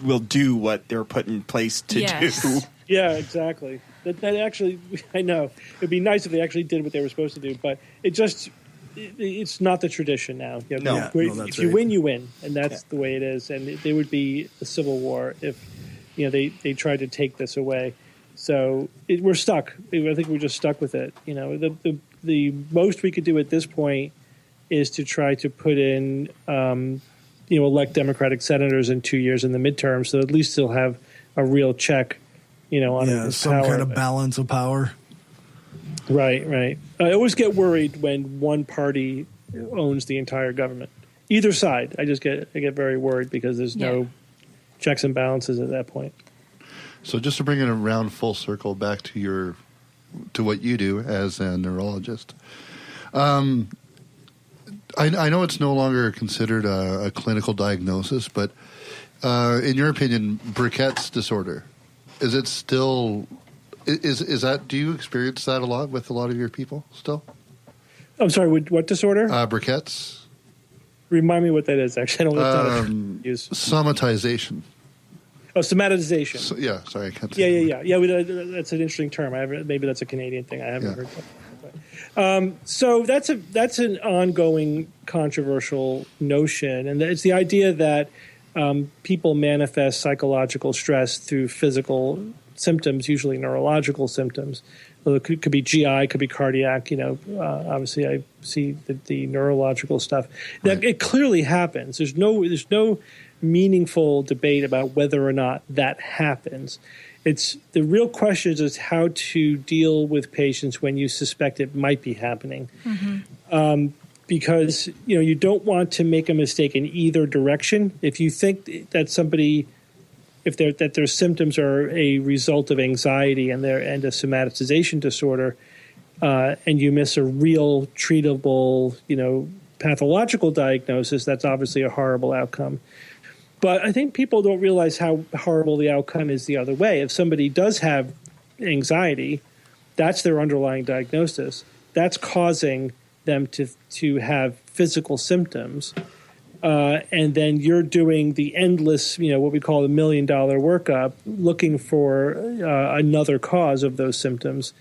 will do what they're put in place to do. Yeah, exactly. That actually, I know. It'd be nice if they actually did what they were supposed to do, but it's not the tradition now. If you win, you win, and that's the way it is. And there would be a civil war if they tried to take this away. So we're stuck. I think we're just stuck with it. The most we could do at this point is to try to put in, elect Democratic senators in 2 years in the midterm, so at least they'll have a real check, on his some power. kind of balance of power. Right. I always get worried when one party owns the entire government. Either side, I get very worried because there's no checks and balances at that point. So just to bring it around full circle back to what you do as a neurologist. I know it's no longer considered a clinical diagnosis, but in your opinion, Burkitt's disorder, is it still... Is that? Do you experience that a lot with a lot of your people still? I'm sorry. What disorder? Burkitt's. Remind me what that is. Actually, I don't know what use. Somatization. Oh, somatization. Sorry, I can't. Yeah. That's an interesting term. Maybe that's a Canadian thing. I haven't heard that. So that's an ongoing controversial notion, and it's the idea that people manifest psychological stress through physical symptoms, usually neurological symptoms. Well, it could be GI, could be cardiac. Obviously, I see the neurological stuff. That it clearly happens. There's no meaningful debate about whether or not that happens. It's the real question is how to deal with patients when you suspect it might be happening, because you don't want to make a mistake in either direction. If you think that somebody that their symptoms are a result of anxiety and a somatization disorder, and you miss a real treatable, pathological diagnosis, that's obviously a horrible outcome. But I think people don't realize how horrible the outcome is the other way. If somebody does have anxiety, that's their underlying diagnosis. That's causing them to have physical symptoms. And then you're doing the endless, what we call the $1 million workup, looking for another cause of those symptoms.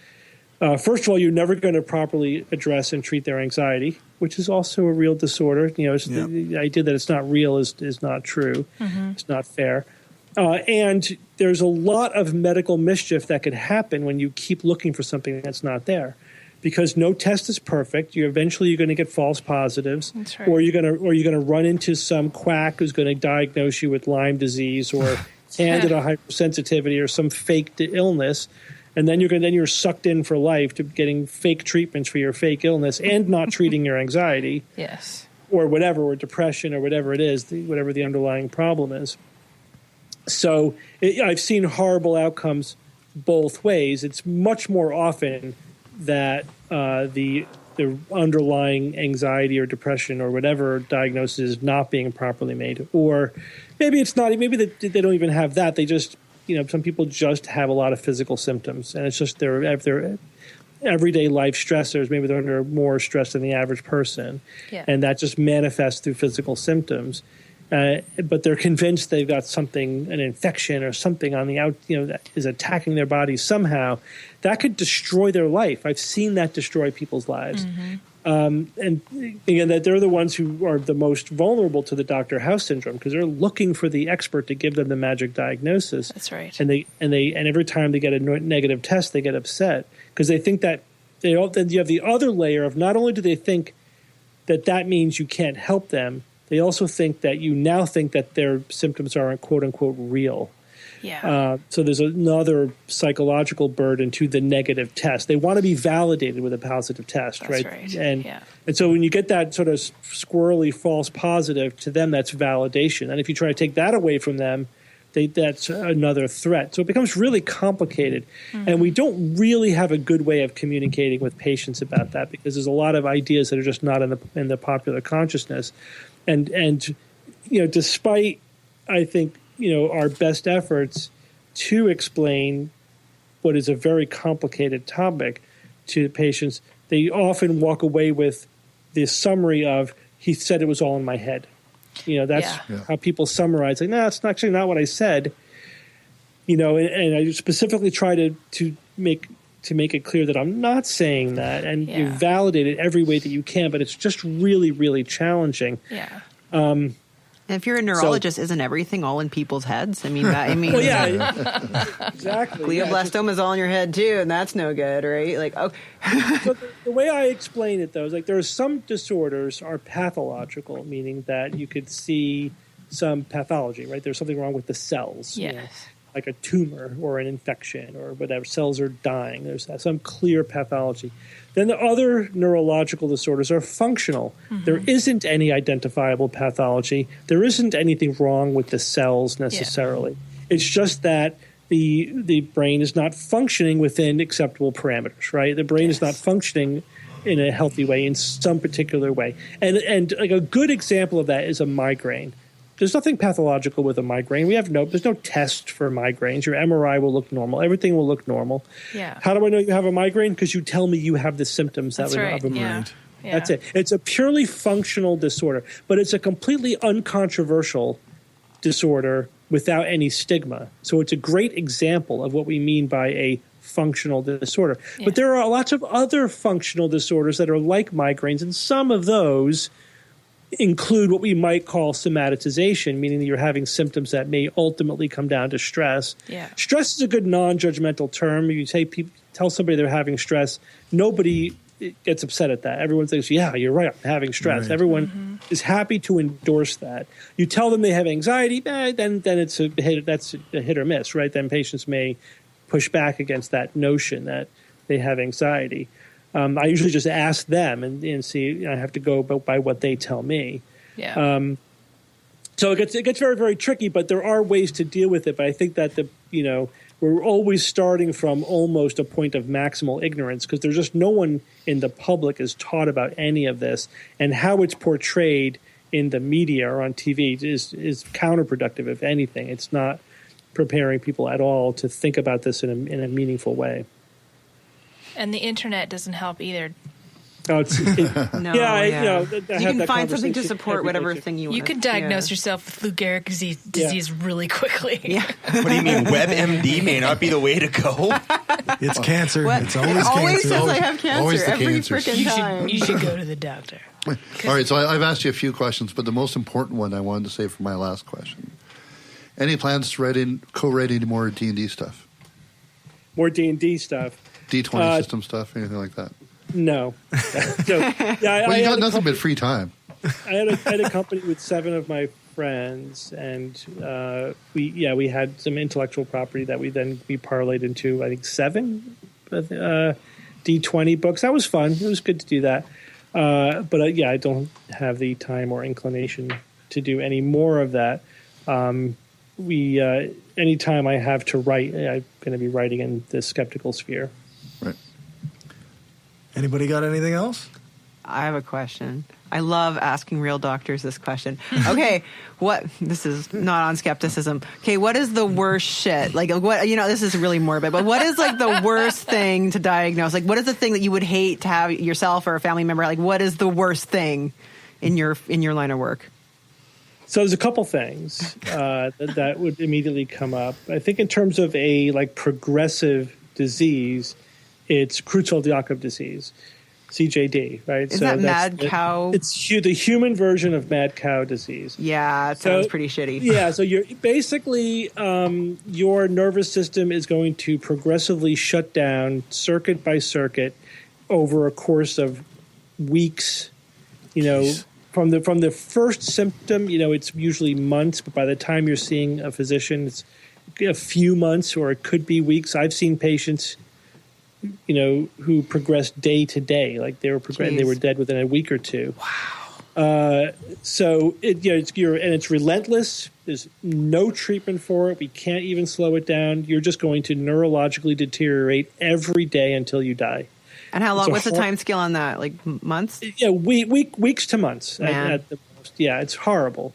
First of all, you're never going to properly address and treat their anxiety, which is also a real disorder. The idea that it's not real is not true. Mm-hmm. It's not fair. And there's a lot of medical mischief that could happen when you keep looking for something that's not there. Because no test is perfect. You're going to get false positives, that's right. or you're going to run into some quack who's going to diagnose you with Lyme disease or candida hypersensitivity or some fake illness, and then you're sucked in for life to getting fake treatments for your fake illness and not treating your anxiety. Yes. Or whatever, or depression, or whatever it is, whatever the underlying problem is. So I've seen horrible outcomes both ways. It's much more often that the underlying anxiety or depression or whatever diagnosis is not being properly made, or maybe it's not. Maybe they don't even have that. They just, some people just have a lot of physical symptoms, and it's just their everyday life stressors. Maybe they're under more stress than the average person, and that just manifests through physical symptoms. But they're convinced they've got something, an infection or something on the out, that is attacking their body somehow. That could destroy their life. I've seen that destroy people's lives. And again, that they're the ones who are the most vulnerable to the Dr. House syndrome, because they're looking for the expert to give them the magic diagnosis. That's right. And every time they get a negative test, they get upset because they think that then you have the other layer of not only do they think that means you can't help them, they also think that you now think that their symptoms aren't quote unquote real. Yeah. So there's another psychological burden to the negative test. They want to be validated with a positive test, That's right? right. And so when you get that sort of squirrely false positive, to them that's validation. And if you try to take that away from them, that's another threat. So it becomes really complicated. And we don't really have a good way of communicating with patients about that, because there's a lot of ideas that are just not in the popular consciousness. And despite, I think, our best efforts to explain what is a very complicated topic to patients, they often walk away with the summary of, he said it was all in my head. That's how people summarize. Like, no, it's actually not what I said. And I specifically try to make it clear that I'm not saying that, and you validate it every way that you can, but it's just really, really challenging. Yeah. And if you're a neurologist, isn't everything all in people's heads? Well, yeah, exactly. Glioblastoma is all in your head too, and that's no good, right? Like, So the way I explain it, though, is like there are some disorders are pathological, meaning that you could see some pathology, right? There's something wrong with the cells. Yes. Like a tumor or an infection or whatever. Cells are dying. There's some clear pathology. Then the other neurological disorders are functional. There isn't any identifiable pathology. There isn't anything wrong with the cells necessarily. It's just that the brain is not functioning within acceptable parameters, right? The brain is not functioning in a healthy way, in some particular way. And like a good example of that is a migraine. There's nothing pathological with a migraine. There's no test for migraines. Your MRI will look normal. Everything will look normal. Yeah. How do I know you have a migraine? Because you tell me you have the symptoms That's of right. a migraine. Yeah. That's it. It's a purely functional disorder, but it's a completely uncontroversial disorder without any stigma. So it's a great example of what we mean by a functional disorder. Yeah. But there are lots of other functional disorders that are like migraines, and some of those include what we might call somatization, meaning that you're having symptoms that may ultimately come down to stress. Yeah. Stress is a good non-judgmental term. If you tell somebody they're having stress, nobody gets upset at that. Everyone thinks, yeah, you're right, I'm having stress. Right. Everyone is happy to endorse that. You tell them they have anxiety, then it's that's a hit or miss, right? Then patients may push back against that notion that they have anxiety. I usually just ask them and see. I have to go by what they tell me. Yeah. So it gets very, very tricky, but there are ways to deal with it. But I think that we're always starting from almost a point of maximal ignorance, because there's just no one in the public is taught about any of this, and how it's portrayed in the media or on TV is counterproductive. If anything, it's not preparing people at all to think about this in a meaningful way. And the internet doesn't help either. No, you can can find something to support whatever thing you want. You could diagnose yourself with Lou Gehrig's disease really quickly. Yeah. What do you mean? WebMD may not be the way to go. It's cancer. What? It's always It always cancer. says I have cancer always the every cancer. freaking time. You should go to the doctor. All right, so I've asked you a few questions, but the most important one I wanted to say for my last question. Any plans to co-write any more D&D stuff? More D&D stuff. D20 system stuff, anything like that? No. Well, you got nothing but free time. I had a company with 7 of my friends, and we had some intellectual property that we parlayed into, I think, 7 D20 books. That was fun. It was good to do that. But I don't have the time or inclination to do any more of that. Anytime I have to write, I'm going to be writing in the skeptical sphere. Right. Anybody got anything else? I have a question. I love asking real doctors this question. Okay, this is not on skepticism. Okay, what is the worst shit? Like, what, this is really morbid, but what is like the worst thing to diagnose? Like, what is the thing that you would hate to have yourself or a family member? Like, what is the worst thing in your line of work? So there's a couple things that would immediately come up. I think in terms of a progressive disease, it's Creutzfeldt-Jakob disease, CJD, right? Is that mad cow? It's the human version of mad cow disease. Yeah, it sounds pretty shitty. Yeah, so you're basically your nervous system is going to progressively shut down circuit by circuit over a course of weeks. From the first symptom, it's usually months, but by the time you're seeing a physician, it's a few months or it could be weeks. I've seen patients, who progressed day to day, like they were they were dead within a week or two. Wow. So it's relentless. There's no treatment for it. We can't even slow it down. You're just going to neurologically deteriorate every day until you die. And how long? What's the time scale on that? Like months? Yeah, weeks to months at the most. Yeah, it's horrible.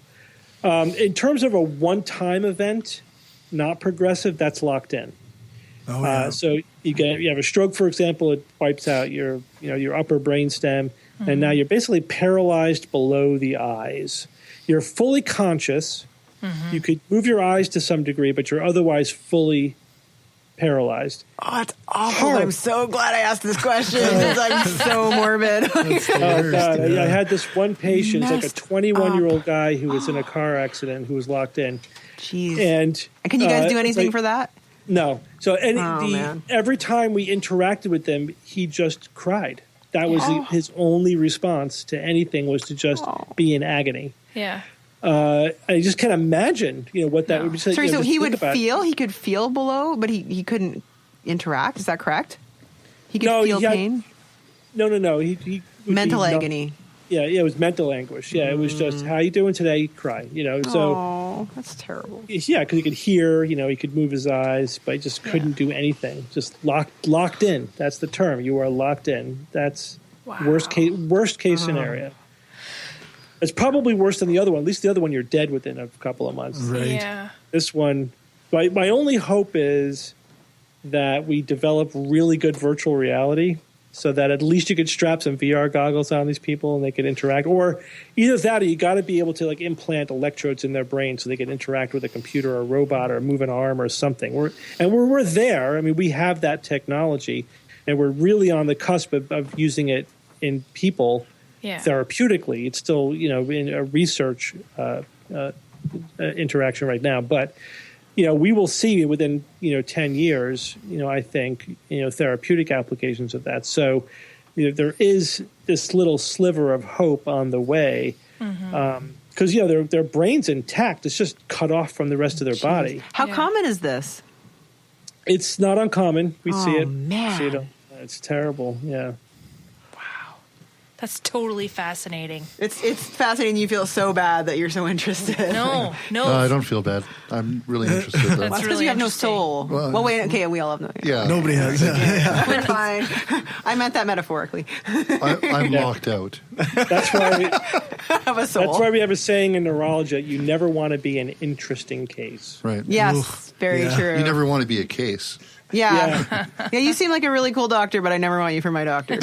In terms of a one-time event, not progressive, that's locked in. Oh, yeah. So you have a stroke, for example, it wipes out your upper brainstem, and now you're basically paralyzed below the eyes. You're fully conscious. You could move your eyes to some degree, but you're otherwise fully paralyzed. Oh, it's awful. I'm so glad I asked this question. I'm so morbid. Oh, God. I had this one patient, it's like a 21-year-old guy who was in a car accident who was locked in. Jeez. And can you guys do anything for that? No. So every time we interacted with them, he just cried. That was his only response to anything, was to just be in agony. Yeah. I just can't imagine, what that would be. Sorry, so he would feel, he could feel below, but he couldn't interact. Is that correct? He could feel pain? No. He mental agony. Yeah, it was mental anguish. Yeah, it was just, how you doing today? Cry, so. Oh, that's terrible. Yeah, because he could hear, he could move his eyes, but he just couldn't do anything. Just locked in. That's the term. You are locked in. That's worst case scenario. It's probably worse than the other one. At least the other one, you're dead within a couple of months. Right. Yeah. This one, my only hope is that we develop really good virtual reality, so that at least you could strap some VR goggles on these people and they could interact. Or either that, or you got to be able to implant electrodes in their brain so they can interact with a computer or a robot or move an arm or something. We're there. I mean, we have that technology, and we're really on the cusp of using it in people. Yeah. Therapeutically. It's still, in a research interaction right now. But, we will see within, 10 years, I think, therapeutic applications of that. So, there is this little sliver of hope on the way. Because, their brain's intact. It's just cut off from the rest of their body. How common is this? It's not uncommon. We see it. Man. See it. It's terrible. Yeah. That's totally fascinating. It's fascinating. You feel so bad that you're so interested. No. I don't feel bad. I'm really interested. Though. That's Because really you have no interesting. soul. Well, wait. Okay, we all have no. Yeah. Nobody has. We're fine. I meant that metaphorically. I'm locked out. That's why we Have a soul. That's why we have a saying in neurology: you never want to be an interesting case. Right. Yes, Oof. very Yeah. true. You never want to be a case. Yeah. Yeah, you seem like a really cool doctor, but I never want you for my doctor.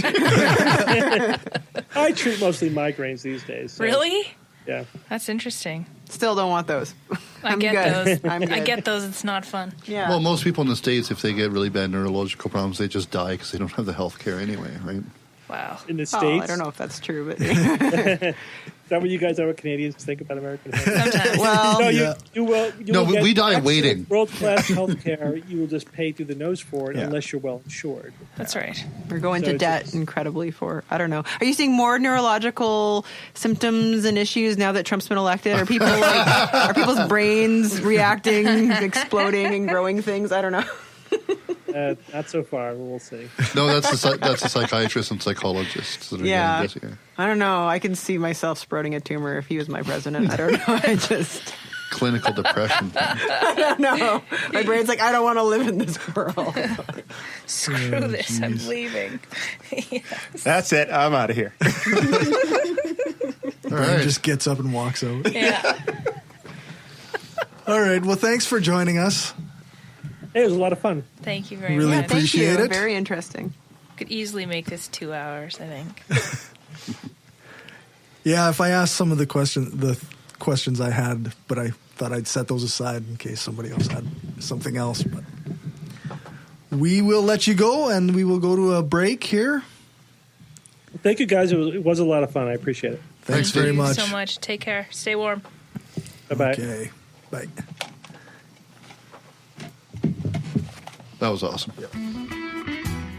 I treat mostly migraines these days. So, Really? Yeah. That's interesting. Still don't want those. I I'm get good. those. I'm I good. get those. It's not fun. Yeah. Well, most people in the States, if they get really bad neurological problems, they just die because they don't have the health care anyway, right? Wow. In the Oh, States. I don't know if that's true, but that what you guys are, what Canadians think about American health? Sometimes. Well, No, Yeah. you will. You No, will get we die excellent waiting. World-class healthcare. You will just pay through the nose for it Yeah. unless you're well insured. That's right. we're going So to it's debt just- incredibly for, I don't know. Are you seeing more neurological symptoms and issues now that Trump's been elected? Are people are people's brains reacting, exploding, and growing things? I don't know. Not so far. We'll see. No, that's the psychiatrists and psychologists that are Yeah. doing this here. I don't know. I can see myself sprouting a tumor if he was my president. I don't know. I just, Clinical depression. I don't know. My brain's like, I don't want to live in this world. Screw this. I'm leaving. That's it. I'm out of here. All Brian right. just gets up and walks out. Yeah. All right. Well, thanks for joining us. Hey, it was a lot of fun. Thank you very Really much. appreciate Thank you. it. Very interesting. Could easily make this 2 hours, I think. Yeah, if I asked some of the questions I had, but I thought I'd set those aside in case somebody else had something else. But we will let you go, and we will go to a break here. Thank you, guys. It was a lot of fun. I appreciate it. Thanks Thank very you much. So much. Take care. Stay warm. Bye-bye. Okay. Bye. That was awesome.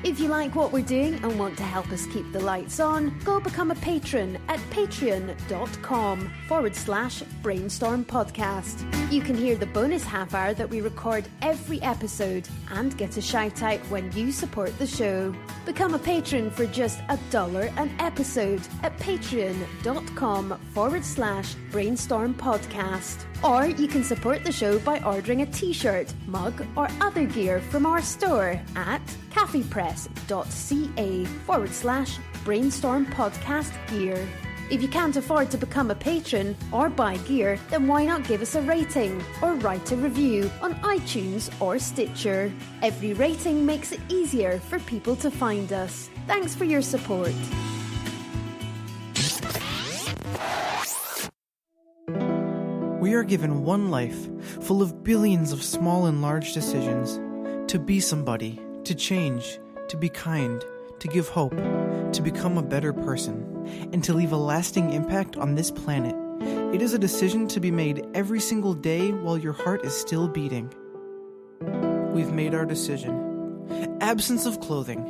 If you like what we're doing and want to help us keep the lights on, go become a patron at patreon.com/brainstorm podcast. You can hear the bonus half hour that we record every episode and get a shout out when you support the show. Become a patron for just $1 an episode at patreon.com/brainstorm podcast. Or you can support the show by ordering a t-shirt, mug or other gear from our store at caffeepress.ca/brainstorm podcast gear. If you can't afford to become a patron or buy gear, then why not give us a rating or write a review on iTunes or Stitcher? Every rating makes it easier for people to find us. Thanks for your support. We are given one life, full of billions of small and large decisions. To be somebody, to change, to be kind, to give hope, to become a better person, and to leave a lasting impact on this planet. It is a decision to be made every single day while your heart is still beating. We've made our decision. Absence of Clothing,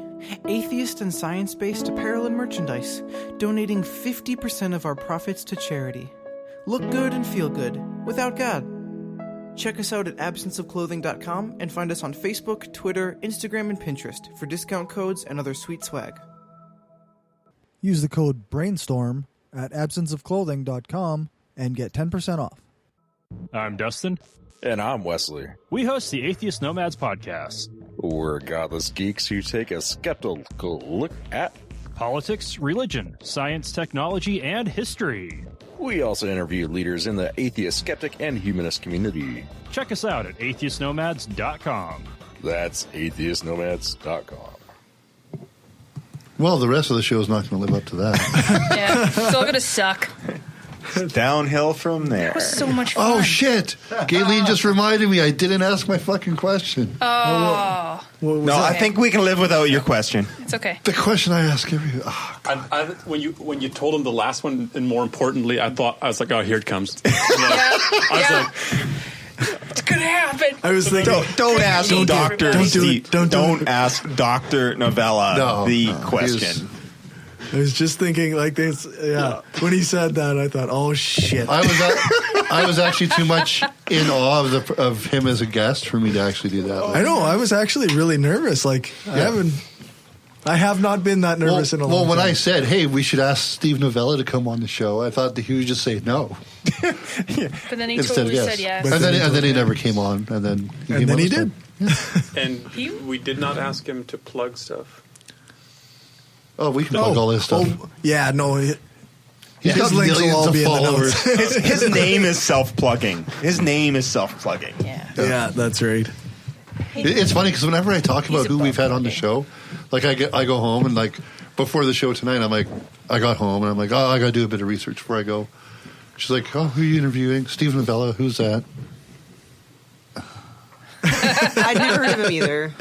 atheist and science-based apparel and merchandise, donating 50% of our profits to charity. Look good and feel good, without God. Check us out at absenceofclothing.com and find us on Facebook, Twitter, Instagram, and Pinterest for discount codes and other sweet swag. Use the code BRAINSTORM at absenceofclothing.com and get 10% off. I'm Dustin. And I'm Wesley. We host the Atheist Nomads podcast. We're godless geeks who take a skeptical look at politics, religion, science, technology, and history. We also interview leaders in the atheist, skeptic, and humanist community. Check us out at atheistnomads.com. That's atheistnomads.com. Well, the rest of the show is not going to live up to that. Yeah. It's all going to suck. Downhill from there. It was so much fun. Oh, shit. Gayleen just reminded me I didn't ask my fucking question. Oh. No, I think we can live without your question. It's okay. The question I ask every... Oh, When you told him the last one, and more importantly, I was like, oh, here it comes. I was like, it's gonna happen. I was thinking, Don't ask Doctor. Don't ask Dr. Novella the question. I was just thinking like this. Yeah. When he said that, I thought, oh shit. I was actually too much in awe of him as a guest for me to actually do that. I know. I was actually really nervous. Like I have not been that nervous in a long time. Well, when I said, hey, we should ask Steve Novella to come on the show, I thought that he would just say no. But then he Instead, totally yes. said yes. And then he never came on. And then he did. And we did not ask him to plug stuff. Oh, we can plug all this stuff. Oh, yeah, no. He's His got links will millions all of be in the followers. notes. His name is self-plugging. His name is self-plugging. Yeah, that's right. It's funny because whenever I talk about who we've had on the show, like I go home and like before the show tonight, I'm like, I got home and I'm like, oh, I got to do a bit of research before I go. She's like, oh, who are you interviewing? Steve Novella, who's that? I'd never heard of him either.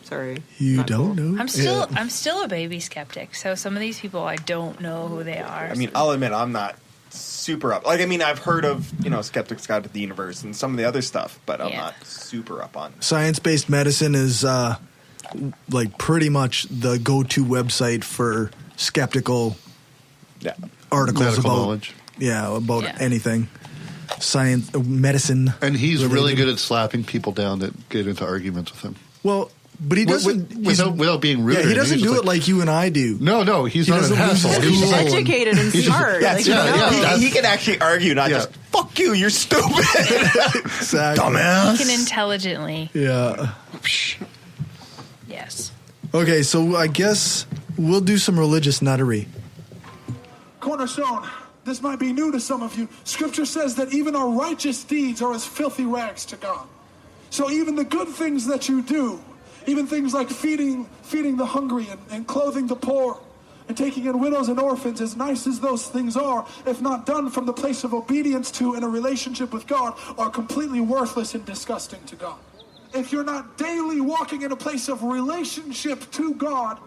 Sorry. You don't know? I'm still a baby skeptic. So some of these people, I don't know who they are. I mean, I'll admit I'm not super up. Like, I mean, I've heard of, Skeptics Guide to the Universe and some of the other stuff, but I'm not super up on. Science-based medicine is like pretty much the go-to website for skeptical articles Medical about knowledge. About anything. Science, medicine. And he's related. really good at slapping people down that get into arguments with him. Well, but he doesn't without being rude. Yeah, he doesn't do it like you and I do. No, he's not an asshole. He's educated and smart. He can actually argue, not just "fuck you, you're stupid." Exactly. Dumbass. He can intelligently. Yeah. Yes. Okay, so I guess we'll do some religious nuttery. Cornerstone, this might be new to some of you. Scripture says that even our righteous deeds are as filthy rags to God. So even the good things that you do, even things like feeding the hungry and clothing the poor and taking in widows and orphans, as nice as those things are, if not done from the place of obedience to and a relationship with God, are completely worthless and disgusting to God. If you're not daily walking in a place of relationship to God,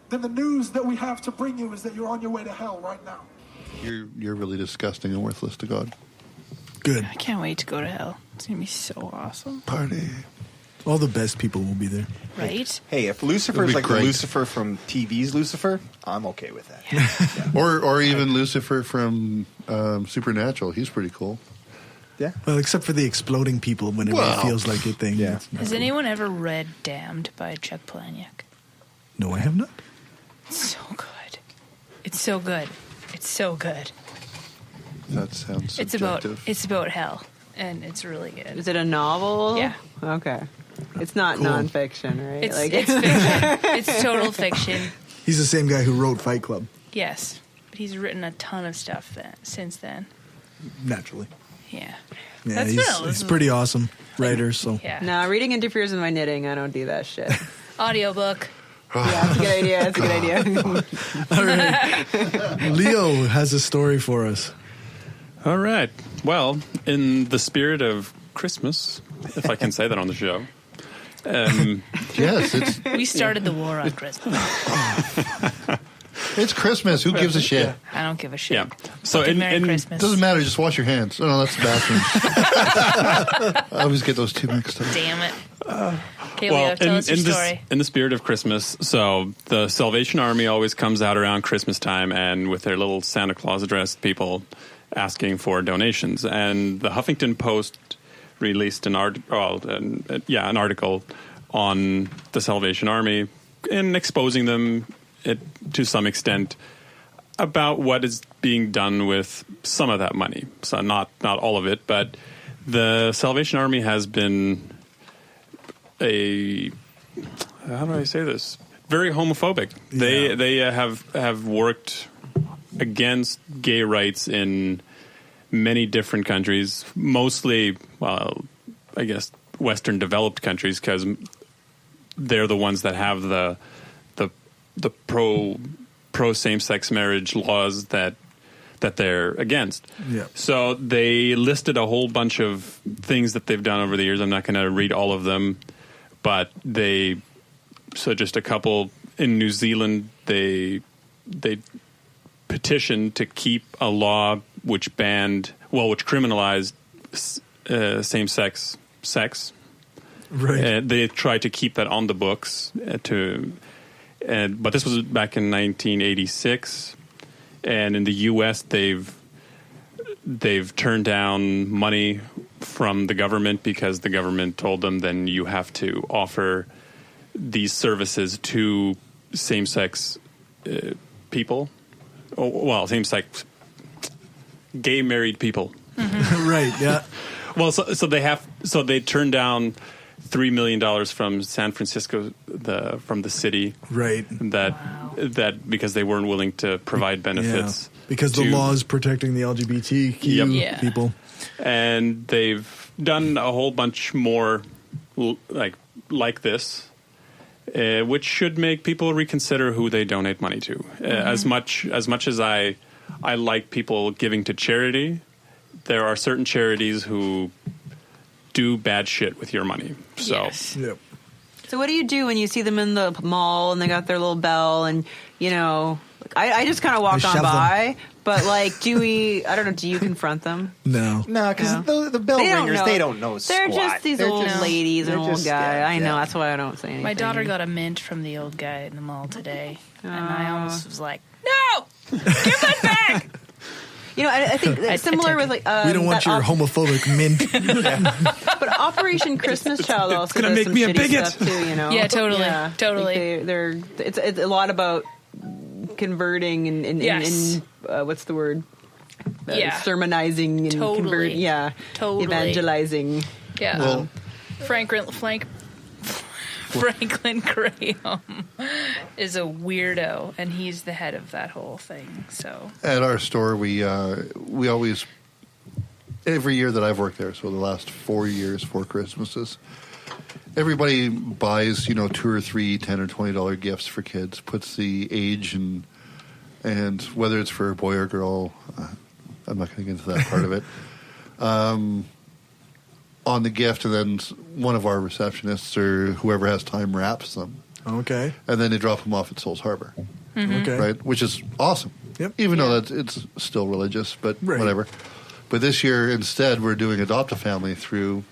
then the news that we have to bring you is that you're on your way to hell right now. You're really disgusting and worthless to God. Good. I can't wait to go to hell. It's going to be so awesome. Party. All the best people will be there. Right? Hey, if Lucifer's like the Lucifer from TV's Lucifer, I'm okay with that. Yeah. Or even Lucifer from Supernatural. He's pretty cool. Yeah. Well, except for the exploding people whenever it feels like a thing. Yeah. Has anyone ever read Damned by Chuck Palahniuk? No, I have not. It's so good. It's so good. It's so good. That sounds It's about hell, and it's really good. Is it a novel? Yeah. Okay. It's not Cool. nonfiction, right? It's fiction. It's total fiction. He's the same guy who wrote Fight Club. Yes, but he's written a ton of stuff since then. Naturally. Yeah. Yeah, That's he's pretty awesome writer. So Yeah. No, reading interferes with my knitting. I don't do that shit. Audiobook. Yeah, that's a good idea. That's a good idea. All right. Leo has a story for us. All right. Well, in the spirit of Christmas, if I can say that on the show. Yes, We started the war on Christmas. it's Christmas. Who gives a shit? I don't give a shit. Yeah. So Fucking Merry Christmas. Doesn't matter. Just wash your hands. Oh, no, that's the bathroom. I always get those two mixed up. Damn it. Okay, Leo, tell us your story. In the spirit of Christmas, so the Salvation Army always comes out around Christmas time and with their little Santa Claus addressed people asking for donations. And the Huffington Post released an article on the Salvation Army and exposing them to some extent about what is being done with some of that money. So not all of it, but the Salvation Army has been how do I say this? Very homophobic. Yeah. They have worked against gay rights in many different countries, mostly, well, I guess Western developed countries, because they're the ones that have the pro same sex marriage laws that they're against. Yeah. So they listed a whole bunch of things that they've done over the years. I'm not going to read all of them, but just a couple in New Zealand. They petitioned to keep a law which criminalized same-sex sex. Right. They tried to keep that on the books but this was back in 1986, and in the U.S. they've turned down money from the government because the government told them then you have to offer these services to same-sex people. Same-sex gay married people. Mm-hmm. Right. Yeah. Well, so they turned down $3 million from San Francisco, from the city, right? That because they weren't willing to provide benefits, because the law is protecting the LGBTQ people, and they've done a whole bunch more like this, which should make people reconsider who they donate money to. Mm-hmm. As much as I like people giving to charity, there are certain charities who do bad shit with your money. So, yes. Yep. So what do you do when you see them in the mall and they got their little bell and, I just kind of walked on shove by. But like, do we? I don't know. Do you confront them? No. No, because the bell ringers, they don't know They're squat. just these They're old just- ladies and they're old just- guy. yeah, I know. yeah. That's why I don't say anything. My daughter got a mint from the old guy in the mall today, and I almost was like, "No, give that back." You know, I think similar with like we don't want your homophobic mint. But Operation Christmas Child also gonna does make some me a shitty bigot. stuff too. You know, Yeah, totally, totally. Like they're it's a lot about converting and Yes. what's the word? Yeah. Sermonizing and Totally. converting. Yeah, Totally. Evangelizing. Yeah. Well- Franklin Graham is a weirdo, and he's the head of that whole thing. So At our store, we always, every year that I've worked there, so the last 4 years, 4 Christmases, everybody buys, 2 or 3 $10 or $20 gifts for kids, puts the age and whether it's for a boy or girl, I'm not going to get into that part of it, on the gift, and then one of our receptionists or whoever has time wraps them. Okay. And then they drop them off at Souls Harbor. Okay. Right? Which is awesome. Yep. Even though it's still religious, but Right. whatever. But this year, instead, we're doing Adopt a Family through...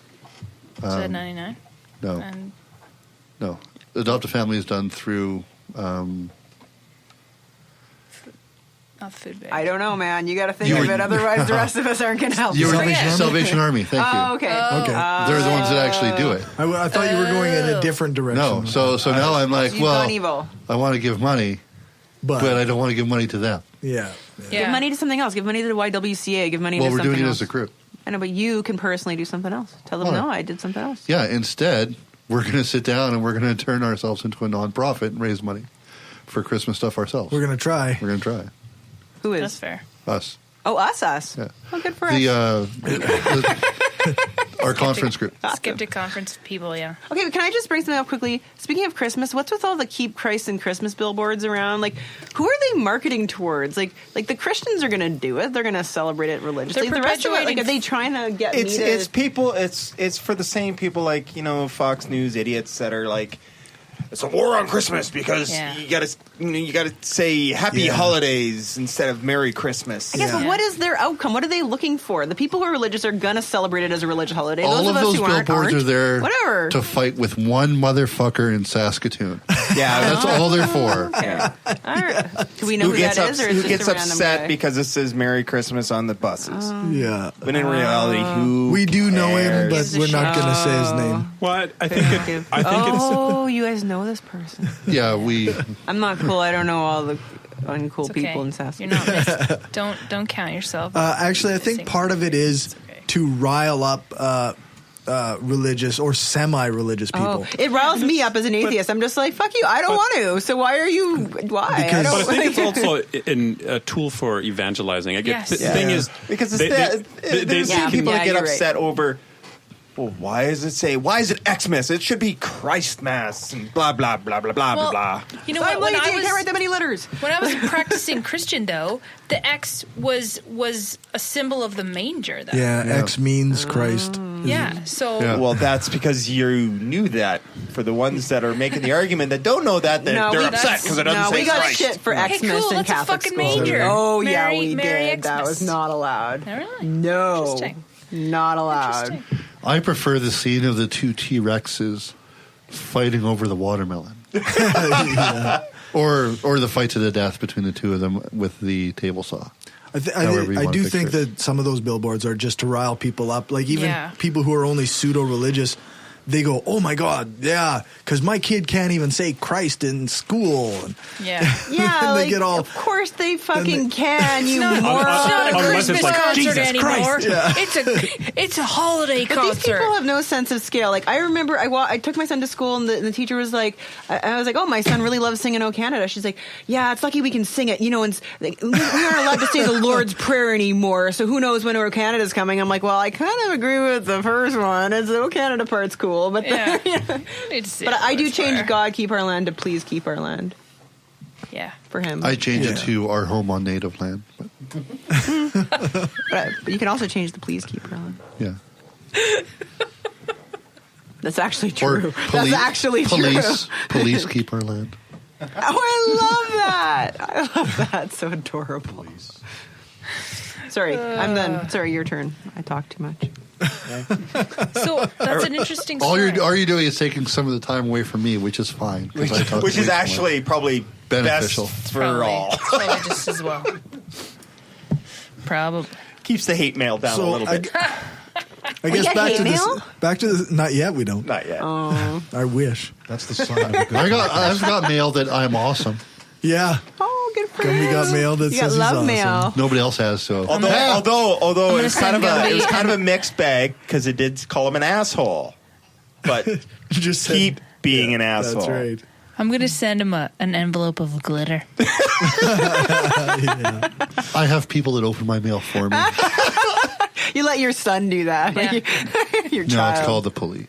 is that 99? No. And No. Adopt a Family is done through... not food bank. I don't know, man. You got to think You of were- it. Otherwise, the rest of us aren't going to help. You were you. Salvation Army, thank you. Oh, okay. Okay. They're the ones that actually do it. I thought you were going in a different direction. No. So now I'm like, You've well, gone evil. I want to give money, but I don't want to give money to them. Yeah. Give money to something else. Give money to the YWCA. Give money Well, to we're something doing it else. as a crew. I know, but you can personally do something else. Tell them, Oh. no, I did something else. Yeah, instead, we're going to sit down and we're going to turn ourselves into a nonprofit and raise money for Christmas stuff ourselves. We're going to try. We're going to try. Who is? That's fair. Us. Oh, us. Yeah. Oh, good for us. Our conference group. Skeptic conference people, yeah. Okay, but can I just bring something up quickly? Speaking of Christmas, what's with all the Keep Christ and Christmas billboards around? Like, who are they marketing towards? Like the Christians are going to do it. They're going to celebrate it religiously. They're The rest of it, like, perpetuating- are they trying to get me to... It's people. It's for the same people like Fox News idiots that are like, it's a war on Christmas because Yeah. you gotta say Happy Holidays instead of Merry Christmas. I guess, but what is their outcome? What are they looking for? The people who are religious are going to celebrate it as a religious holiday. All those of us those who aren't, billboards are there Whatever. to fight with one motherfucker in Saskatoon. Yeah, That's all they're for. Okay. All right. Do we know who that is, or is who it gets just a random upset guy? because it says Merry Christmas on the buses? Yeah. But in reality, who We do know him, but cares? we're not going to say his name. What? I think it's Oh, you guys know this person. Yeah, we... I'm not cool. I don't know all the uncool It's okay. people in Saskatoon. You're not don't count yourself. Actually, I think part of it is to rile up religious or semi-religious people. Oh, it riles me up as an atheist. I'm just like, fuck you. I don't want to. So why are you? Why? I Because- don't. But I think it's also a tool for evangelizing. I guess Yes. the thing is because they there's can- people that get you're right. upset over. Well, why is it Xmas? It should be Christmas and blah blah blah blah blah Well, blah. You know So what? I'm When lazy. I I can't write was that many letters. when I was practicing Christian, though, the X was a symbol of the manger. Though. Yeah, X means Christ. Yeah. So Yeah. Well, that's because you knew that. For the ones that are making the argument that don't know that, they're we- upset because it doesn't No, say we got Christ. shit for Okay, Xmas cool, in that's a Catholic fucking school. manger. Oh yeah, Merry- we Merry did. That Xmas. was not allowed. Oh, really? No, Interesting. not allowed. Interesting. I prefer the scene of the 2 T-Rexes fighting over the watermelon. Or the fight to the death between the two of them with the table saw. However you I want do to think picture that some of those billboards are just to rile people up. Like even Yeah. people who are only pseudo-religious, they go, "Oh my God, yeah," because my kid can't even say Christ in school. And Yeah. Yeah, And they like, get all- of course they fucking can. You It's moron. not a Unless it's Christmas like, concert Jesus anymore. Christ. Yeah. It's a holiday But concert. these people have no sense of scale. Like I remember, I took my son to school, and the teacher was like, I was like, "Oh, my son really loves singing "O Canada." She's like, "Yeah, it's lucky we can sing it. And like, we aren't allowed to say the Lord's Prayer anymore. So who knows when "O Canada's coming?" I'm like, "Well, I kind of agree with the first one. It's the "O Canada" part's cool, but Yeah. but I do change "God keep our land" to "Please keep our land" Yeah. for him. I change it to our home on native land. But But you can also change the "Please keep our land." yeah. That's actually Or true. That's actually true. Police keep our land. I love that. I love that. So adorable. Sorry, I'm done. Sorry, your turn. I talk too much. So that's an interesting All story. you're doing is taking some of the time away from me, which is fine. 'cause I talk Which way is too actually much. probably beneficial best for all. Probably just as well. Probably. Keeps the hate mail down a little bit. I guess get back hate to this. mail? Back to this. Not yet. We don't. Not yet. Oh. I wish. That's the sign of a good I've got mail that I'm awesome. Yeah. Oh, good for Gumby you. got mail that You says got he's love awesome. mail. Nobody else has, so. Although it was kind of send Gumby a mixed bag because it did call him an asshole, but Just said- keep being an asshole. That's right. I'm going to send him an envelope of glitter. I have people that open my mail for me. You let your son do that. Yeah. Like, your No, child. it's called the police.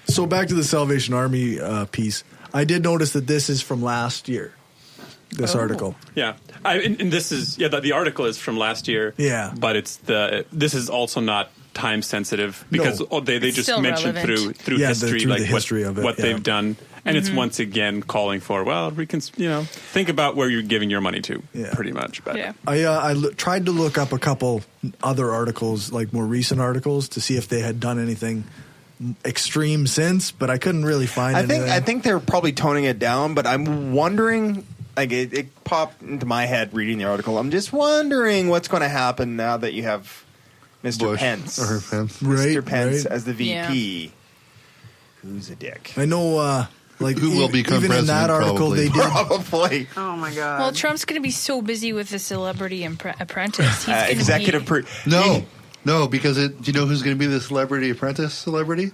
So back to the Salvation Army piece. I did notice that this is from last year. This article. Yeah, and this is the article is from last year. Yeah. but this is also not time sensitive because they just still mentioned relevant. through Yeah, history through the like history of it, what yeah. they've done, and it's once again calling for think about where you're giving your money to, pretty much. But Yeah. I tried to look up a couple other articles, like more recent articles, to see if they had done anything extreme since, but I couldn't really find anything. I think they're probably toning it down, but I'm wondering. Like it popped into my head reading the article. I'm just wondering what's going to happen now that you have Mr. Bush Pence, or Pence. Right, Mr. Pence right. as the VP. Who's a dick? I know, Who will become even in that president, article probably. they did. Probably. Oh my god. Well, Trump's going to be so busy with the Celebrity Apprentice. He's gonna Executive. No, because do you know who's going to be the Celebrity Apprentice celebrity?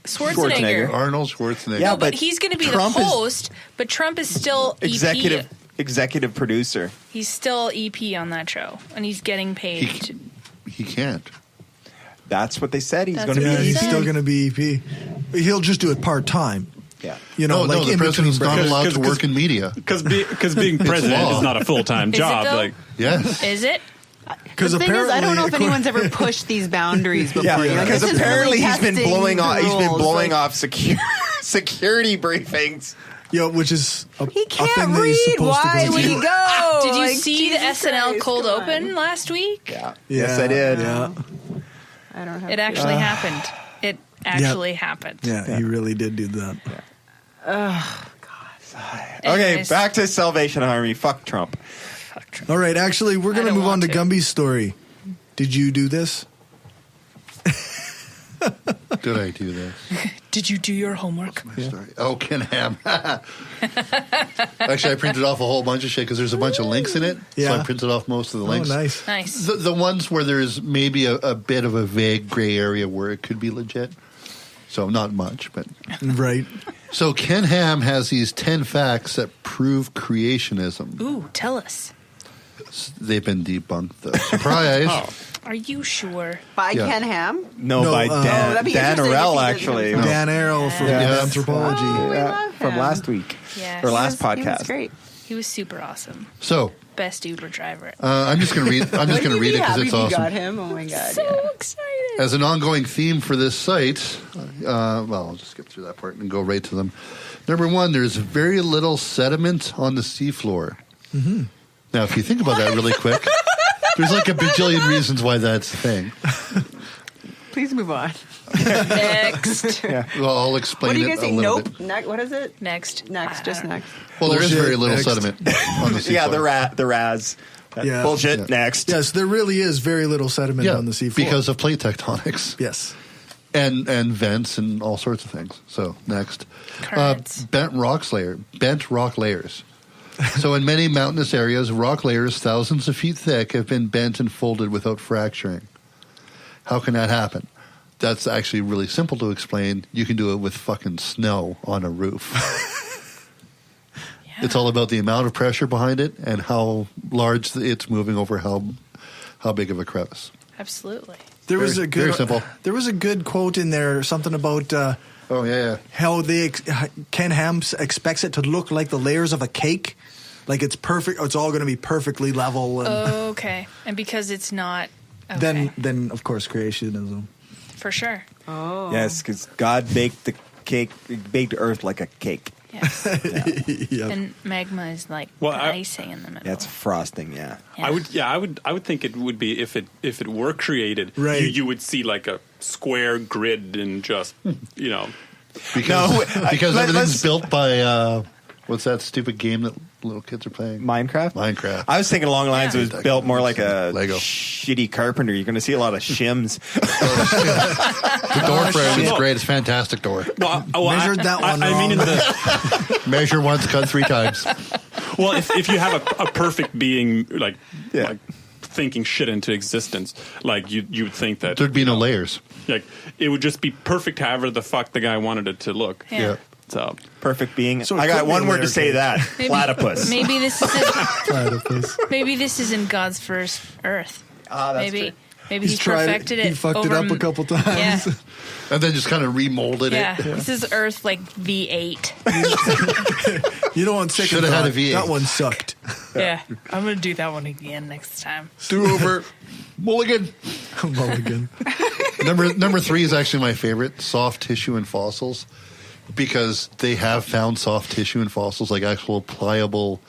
Schwarzenegger. Arnold Schwarzenegger. Yeah, But he's going to be Trump the is host, but Trump is still executive producer. He's still EP on that show, and he's getting paid. He can't. That's what they said. He's That's going to what Yeah, be. he he's said. still going to be EP. He'll just do it part time. Yeah. You know, No, like the in president's between not breaks. allowed to work in media. because being president law. is not a full time Is it job. though? Like Yes. Is it? Because the thing is, I don't know if apparently- anyone's ever pushed these boundaries before. Yeah, You know, because this is apparently really he's been testing blowing the off. He's been rules, blowing like- off security briefings. Yeah, which is a He a can't thing that he's read. supposed Why to go would to. he go? Did you Like, see the Jesus SNL Christ, cold come on. open last week? Yeah. Yeah, Yes, I did. Yeah, I don't have. It actually happened. It actually happened. yeah, he really did do that. Okay, Anyways. back to Salvation Army. Fuck Trump. All right, actually, we're going to don't move on want to to. Gumby's story. Did you do this? Did I do this? Did you do your homework? Sorry. Oh, Ken Ham. Actually, I printed off a whole bunch of shit because there's a bunch of links in it. So Yeah. I printed off most of the links. Oh, nice. Nice. The ones where there's maybe a bit of a vague gray area where it could be legit. So not much, but. Right. So Ken Ham has these 10 facts that prove creationism. Ooh, tell us. They've been debunked, though. Surprise. Are you sure? By Yeah. Ken Ham? No, No, by that'd be Dan interesting if Arell, he did actually. it. Dan Arrow from Yeah. Anthropology. Oh, we Yeah, love from him. last week. Yes. Or last He was podcast. great. He was super awesome. So Best Uber driver. I'm just going to read. I'm just going to read it because it's You awesome. got him. Oh my god. So yeah. excited. As an ongoing theme for this site, well, I'll just skip through that part and go right to them. Number one, there's very little sediment on the seafloor. Mm-hmm. Now, if you think about that really quick, there's like a bajillion reasons why that's the thing. Please move on. Next. Well, I'll explain What do you it guys a say? little Nope. bit. What is it? Next. Next. Just next. Well, there is Bullshit. very little Next. sediment on the seafloor. Yeah, the Raz. Yeah. Bullshit. Yeah. Next. Yes, there really is very little sediment Yeah, on the seafloor. because of plate tectonics. Yes. And vents and all sorts of things. So next, Currents. bent rock layers. So in many mountainous areas, rock layers thousands of feet thick have been bent and folded without fracturing. How can that happen? That's actually really simple to explain. You can do it with fucking snow on a roof. It's all about the amount of pressure behind it and how large it's moving over how big of a crevice. Absolutely. There was Very- a good very simple. There was a good quote in there, something about Oh yeah. how Ken Ham expects it to look like the layers of a cake, like it's perfect. It's all going to be perfectly level. And Okay. And because it's not. Okay. then of course creationism. For sure. Oh. Yes, because God baked baked Earth like a cake. Yes. Yep. And magma is like Well, icing in the middle. That's frosting, yeah. Yeah. I would think it would be if it were created, Right. you would see like a square grid and just Because let's- everything's built by what's that stupid game that little kids are playing? Minecraft. I was thinking along the lines it was built more like a Lego. shitty carpenter. You're going to see a lot of shims. The door frame is great. It's a fantastic door. Measured that one I mean, in wrong. the Measure once, cut 3 times. well, if you have a perfect being like thinking shit into existence, like you would think that There'd be no layers. like it would just be perfect however the fuck the guy wanted it to look. Yeah. So Perfect being. So it I got could be one a word layer to say cake. that. Maybe- Platypus. Maybe this is Platypus. maybe this is in God's first Earth. Ah, that's maybe true. maybe He's he tried perfected it. it. He fucked it over up a couple times. Yeah. And then just kind of remolded Yeah. it. This is Earth like V8. You know, on second Should've had a thought, V8. that one sucked. Yeah. I'm gonna do that one again next time. Do over. Mulligan. Mulligan. Number 3 is actually my favorite, soft tissue and fossils, because they have found soft tissue and fossils, like actual pliable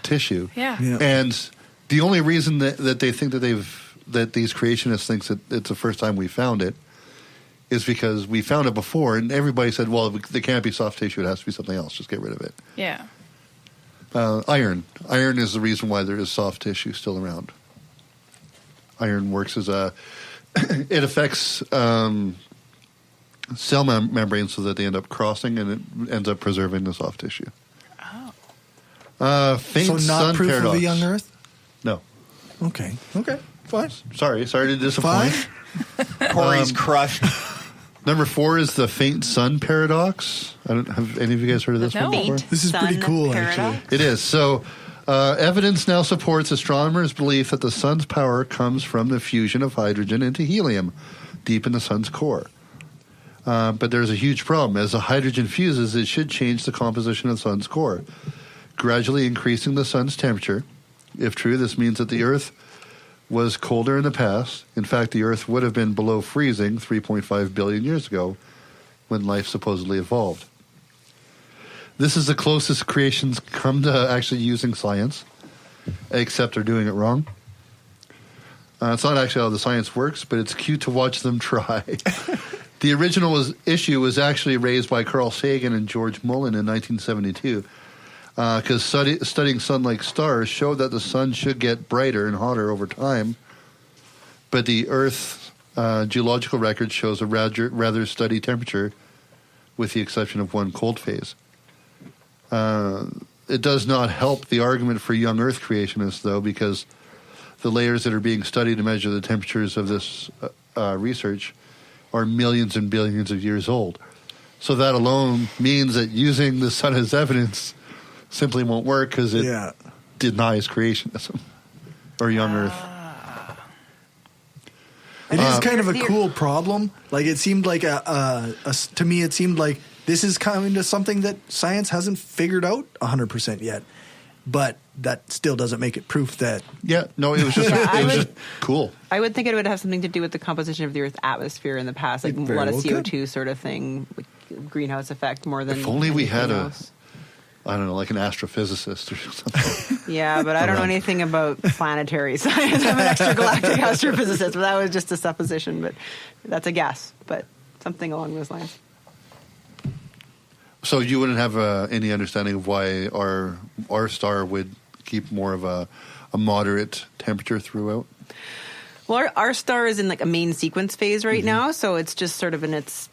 tissue. Yeah. Yeah. And the only reason that they think that these creationists think that it's the first time we found it is because we found it before, and everybody said, well, there can't be soft tissue, it has to be something else, just get rid of it. Yeah. Iron is the reason why there is soft tissue still around. Iron works as it affects cell membranes so that they end up crossing, and it ends up preserving the soft tissue. Faint So not sun proof paradox. of a young Earth? No. Okay. Fine. Sorry to disappoint. Corey's crushed. Number 4 is the faint sun paradox. I don't have any of you guys heard of this No. one before? Faint This is pretty sun cool, paradox? actually. It is. So, evidence now supports astronomers' belief that the sun's power comes from the fusion of hydrogen into helium deep in the sun's core. But there's a huge problem. As the hydrogen fuses, it should change the composition of the sun's core, gradually increasing the sun's temperature. If true, this means that the Earth was colder in the past. In fact, the Earth would have been below freezing 3.5 billion years ago when life supposedly evolved. This is the closest creations come to actually using science, except they're doing it wrong. It's not actually how the science works, but it's cute to watch them try. The original issue was actually raised by Carl Sagan and George Mullen in 1972, because studying sun-like stars showed that the sun should get brighter and hotter over time, but the Earth's geological record shows a rather steady temperature, with the exception of one cold phase. It does not help the argument for young Earth creationists, though, because the layers that are being studied to measure the temperatures of this research are millions and billions of years old. So that alone means that using the sun as evidence simply won't work, because it denies creationism or young Earth. It is kind of a cool problem. Like, it seemed like to me, it seemed like this is kind of something that science hasn't figured out 100% yet. But that still doesn't make it proof that. Yeah, no, it was just it was just cool. I would think it would have something to do with the composition of the Earth's atmosphere in the past, like a lot of CO2 sort of thing, like greenhouse effect more than. If only we had else. I don't know, like an astrophysicist or something. Yeah, but I don't know anything about planetary science. I'm an extragalactic astrophysicist, but that was just a supposition. But that's a guess, but something along those lines. So you wouldn't have any understanding of why our star would keep more of a moderate temperature throughout? Well, our star is in like a main sequence phase right now, so it's just sort of in its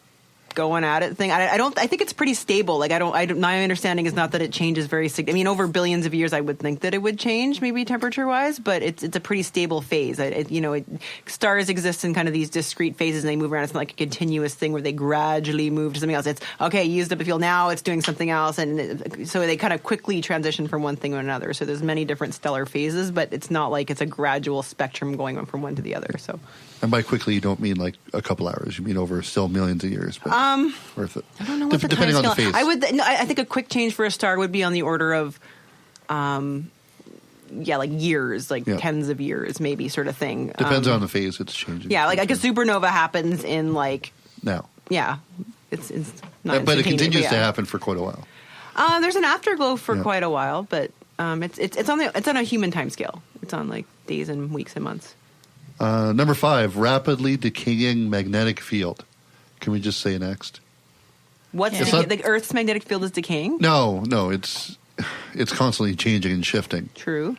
going at it thing. I think it's pretty stable. Like my understanding is not that it changes very. I mean, over billions of years, I would think that it would change, maybe temperature wise, but it's a pretty stable phase. Stars exist in kind of these discrete phases, and they move around. It's not like a continuous thing where they gradually move to something else. It's okay, used up a fuel, now it's doing something else, and so they kind of quickly transition from one thing to another. So there's many different stellar phases, but it's not like it's a gradual spectrum going from one to the other. So. And by quickly, you don't mean like a couple hours. You mean over still millions of years. But worth it. I don't know what the depending on the timescale. phase. I think a quick change for a star would be on the order of, like years, like Yeah. tens of years, maybe sort of thing. Depends on the phase it's changing. Yeah, like a supernova happens in like Now. yeah, it's not But it instantaneous, continues but to yeah. happen for quite a while. There's an afterglow for Yeah. quite a while, but it's on a human time scale. It's on like days and weeks and months. Number 5, rapidly decaying magnetic field. Can we just say next? What's It's not- the Earth's magnetic field is decaying? No, it's constantly changing and shifting. True.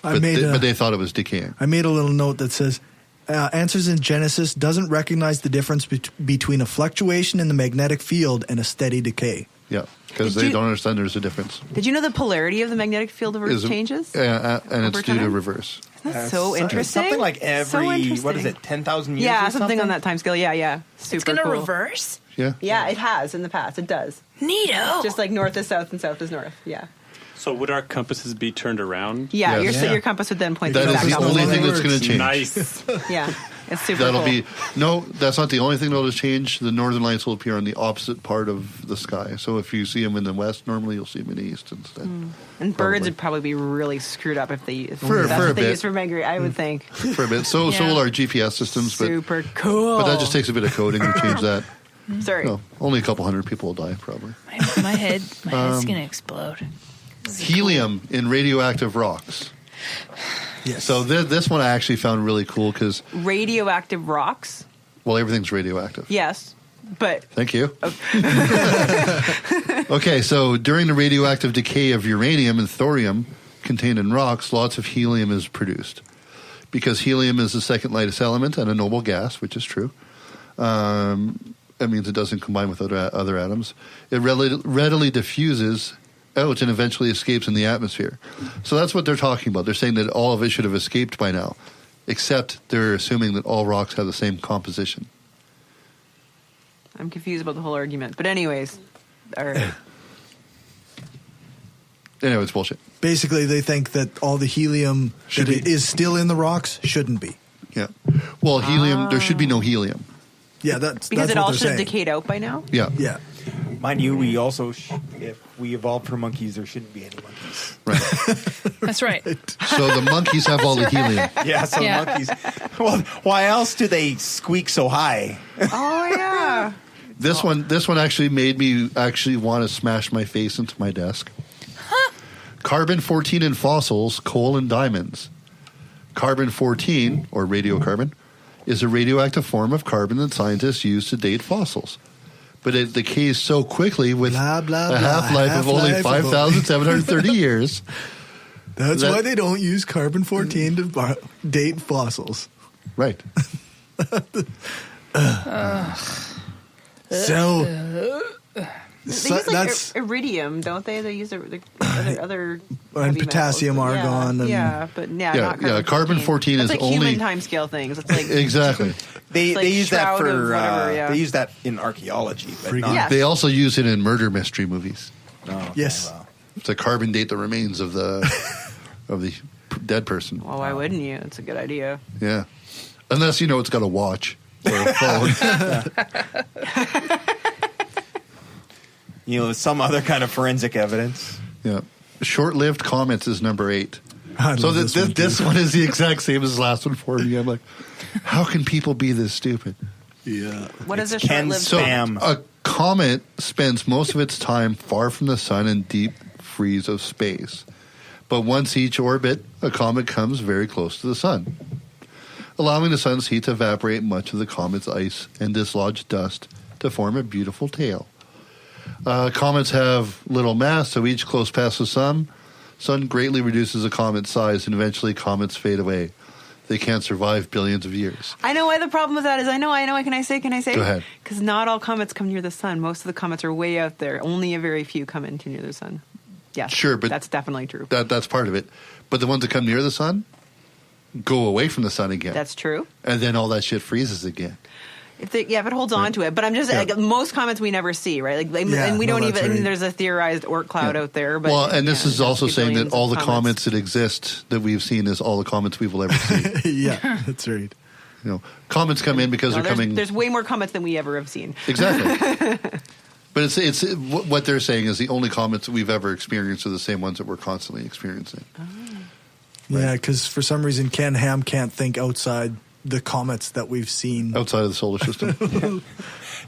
I But, made they, a- but they thought it was decaying. I made a little note that says Answers in Genesis doesn't recognize the difference between a fluctuation in the magnetic field and a steady decay. Yeah, because Did they you- don't understand there's a difference. Did you know the polarity of the magnetic field of Earth Is it- changes? and it's over due to time? reverse. That's so interesting. Something like So every, interesting. what is it, 10,000 years Yeah, or something on that time scale. Yeah. Super It's gonna cool. reverse? Yeah. Yeah, it has in the past. It does. Neato. Just like north is south and south is north. Yeah. So would our compasses be turned around? Yeah, Yes. your compass would then point That the is exact the only opposite thing way. that's going to change. Nice. Yeah, it's super That'll cool. be no. That's not the only thing that'll change. The northern lights will appear on the opposite part of the sky. So if you see them in the west, normally you'll see them in the east instead. And birds would probably be really screwed up if they For that's a what they bit. use for migrate. I would think. For a bit. So Yeah. will our GPS systems. But, Super cool. But that just takes a bit of coding to change that. Sorry. No, only a couple hundred people will die probably. My head's gonna explode. Helium in radioactive rocks. Yes. So this one I actually found really cool because, Radioactive rocks. well, everything's radioactive. Yes, but Thank you. Okay, so during the radioactive decay of uranium and thorium contained in rocks, lots of helium is produced. Because helium is the second lightest element and a noble gas, which is true. That means it doesn't combine with other atoms. It readily diffuses out and eventually escapes in the atmosphere. So that's what they're talking about. They're saying that all of it should have escaped by now, except they're assuming that all rocks have the same composition. I'm confused about the whole argument. But anyways, all right. Anyway, it's bullshit. Basically, they think that all the helium Should that be- is still in the rocks shouldn't be. Yeah. Well, helium, there should be no helium. Yeah, that's because that's it what all they're should have saying. decayed out by now. Yeah. Yeah. Mind you, we also, if we evolved from monkeys, there shouldn't be any monkeys. That's right. So the monkeys have all the helium. Yeah, so Yeah. monkeys. Well, why else do they squeak so high? Oh yeah. This one actually made me actually want to smash my face into my desk. Carbon-14 in fossils, coal and diamonds. Carbon-14, or radiocarbon, is a radioactive form of carbon that scientists use to date fossils. But it decays so quickly with Blah, blah, a blah. half-life of only Half-life of 5,730 years. That's That- why they don't use carbon-14 to date fossils. Right. So, They so use like that's iridium, don't they? They use other and heavy potassium metals. argon. And, Yeah, but Yeah, not yeah, carbon-14 That's is like only- human time scale things. It's like Exactly. They It's like they use that shroud of for whatever, yeah. they use that in archaeology, but Freaking- not. Yes. They also use it in murder mystery movies. No, Yes. wow. To carbon date the remains of the dead person. well, why wouldn't you? It's a good idea. Yeah. Unless you know it's got a watch or a phone. You know, some other kind of forensic evidence. Yeah. Short-lived comets is number 8. I So love this one is the exact same as the last one for me. I'm like, how can people be this stupid? Yeah. What is a It's Ken short-lived? So Spam. a comet spends most of its time far from the sun in deep freeze of space. But once each orbit, a comet comes very close to the sun, allowing the sun's heat to evaporate much of the comet's ice and dislodge dust to form a beautiful tail. Comets have little mass, so each close past the sun greatly reduces a comet's size, and eventually comets fade away. They can't survive billions of years. I know why the problem with that is. I know. Can I say? Go ahead. Because not all comets come near the sun. Most of the comets are way out there. Only a very few come into near the sun. Yes, Sure, but that's definitely true. That's part of it. But the ones that come near the sun go away from the sun again. That's true. And then all that shit freezes again. If it holds on to it. But I'm just like, most comets we never see, right? Yeah, and we no, don't that's even. I mean, right. there's a theorized Oort cloud out there. But Well, and this yeah, is also there's saying that billions all of the comets that exist that we've seen is all the comets we will ever see. Yeah, that's right. You know, comets come in because No, they're coming. There's way more comets than we ever have seen. Exactly. But it's what they're saying is the only comets that we've ever experienced are the same ones that we're constantly experiencing. Yeah, because for some reason Ken Ham can't think outside the comets that we've seen. Outside of the solar system.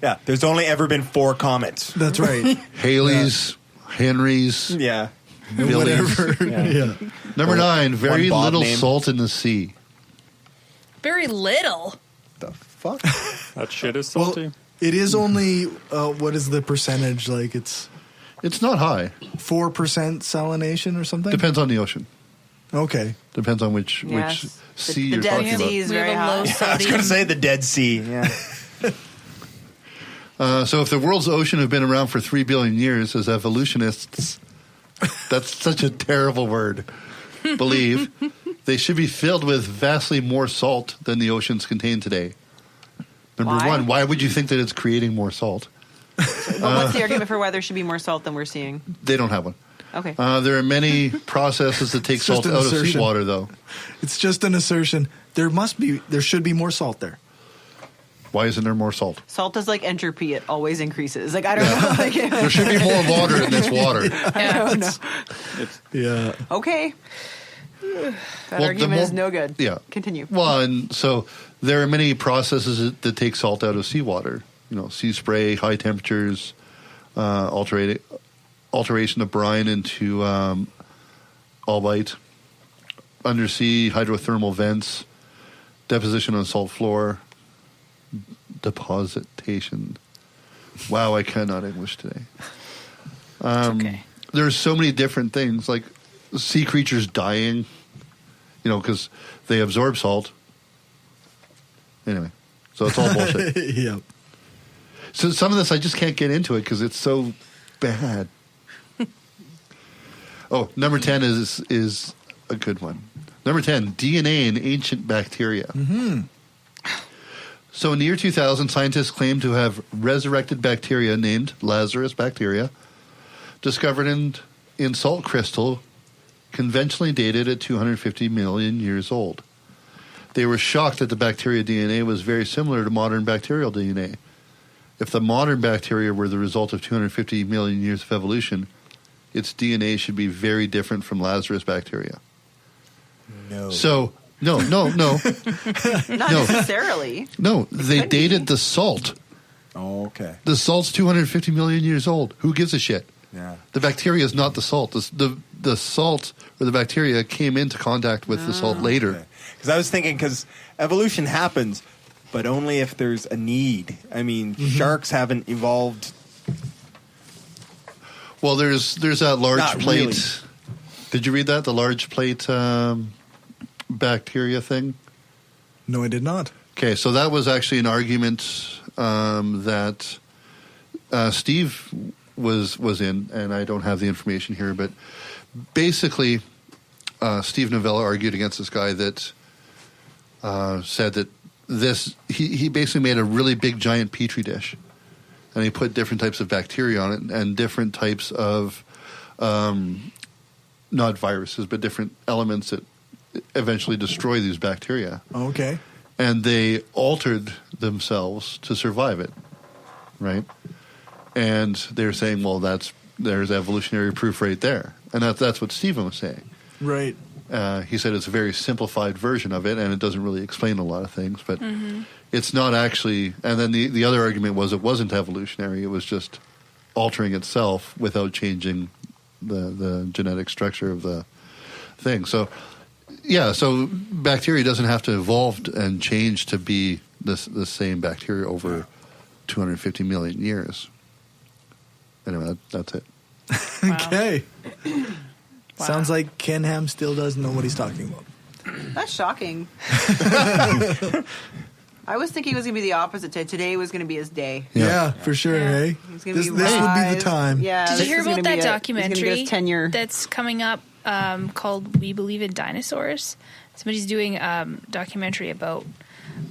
Yeah, there's only ever been 4 comets. That's right. Haley's, Henry's, Yeah. Billy's. Whatever. Yeah. Number 9, very Bob little name. salt in the sea. Very little. The fuck? That shit is Well, salty. it is only, what is the percentage? Like it's not high. 4% salination or something? Depends on the ocean. Okay. Depends on which Yes. sea The you're Dead talking Sea about. is We have very a low high. I was going to say the Dead Sea. Yeah. So if the world's ocean have been around for 3 billion years, as evolutionists, that's such a terrible word, believe, they should be filled with vastly more salt than the oceans contain today. Number Why? 1, why would you think that it's creating more salt? But what's the argument for why there should be more salt than we're seeing? They don't have one. Okay. There are many processes that take It's just salt an out of assertion. seawater, though. It's just an assertion. There should be more salt there. Why isn't there more salt? Salt is like entropy; it always increases. Like I don't know. Like, There should be more water in this water. I don't know. Yeah. Okay. That Well, argument is no good. Yeah. Continue. Well, and so there are many processes that take salt out of seawater. You know, sea spray, high temperatures, alteration of brine into albite, undersea hydrothermal vents, deposition on salt floor, depositation. Wow, I cannot English today. Okay. There's so many different things, like sea creatures dying, you know, because they absorb salt. Anyway, so it's all bullshit. Yeah. So some of this I just can't get into it because it's so bad. Oh, number 10 is a good one. Number 10, DNA in ancient bacteria. Mm-hmm. So in the year 2000, scientists claimed to have resurrected bacteria named Lazarus bacteria, discovered in salt crystal, conventionally dated at 250 million years old. They were shocked that the bacteria DNA was very similar to modern bacterial DNA. If the modern bacteria were the result of 250 million years of evolution, its DNA should be very different from Lazarus bacteria. No. So, no. Not necessarily. No, they dated the salt. Oh, okay. The salt's 250 million years old. Who gives a shit? Yeah. The bacteria is not the salt. The salt or the bacteria came into contact with the salt later. Because I was thinking, because evolution happens, but only if there's a need. I mean, sharks haven't evolved. Well, there's that large Not plate. really. Did you read that? The large plate bacteria thing? No, I did not. Okay, so that was actually an argument that Steve was in, and I don't have the information here, but basically Steve Novella argued against this guy that said that he basically made a really big giant petri dish, and he put different types of bacteria on it and different types of not viruses, but different elements that eventually destroy these bacteria. Okay. And they altered themselves to survive it, right? And they're saying, well, there's evolutionary proof right there. And that's what Stephen was saying. Right. He said it's a very simplified version of it, and it doesn't really explain a lot of things, but it's not actually. And then the other argument was it wasn't evolutionary; it was just altering itself without changing the genetic structure of the thing. So, yeah, so bacteria doesn't have to evolve and change to be the same bacteria over 250 million years. Anyway, that's it. Okay. Sounds like Ken Ham still doesn't know what he's talking about. That's shocking. I was thinking it was going to be the opposite. Today was going to be his day. Yeah, for sure, hey? He's gonna This be would be the rise. time. Yeah. Did you this hear is about gonna that be documentary his tenure. that's coming up called We Believe in Dinosaurs? Somebody's doing a documentary about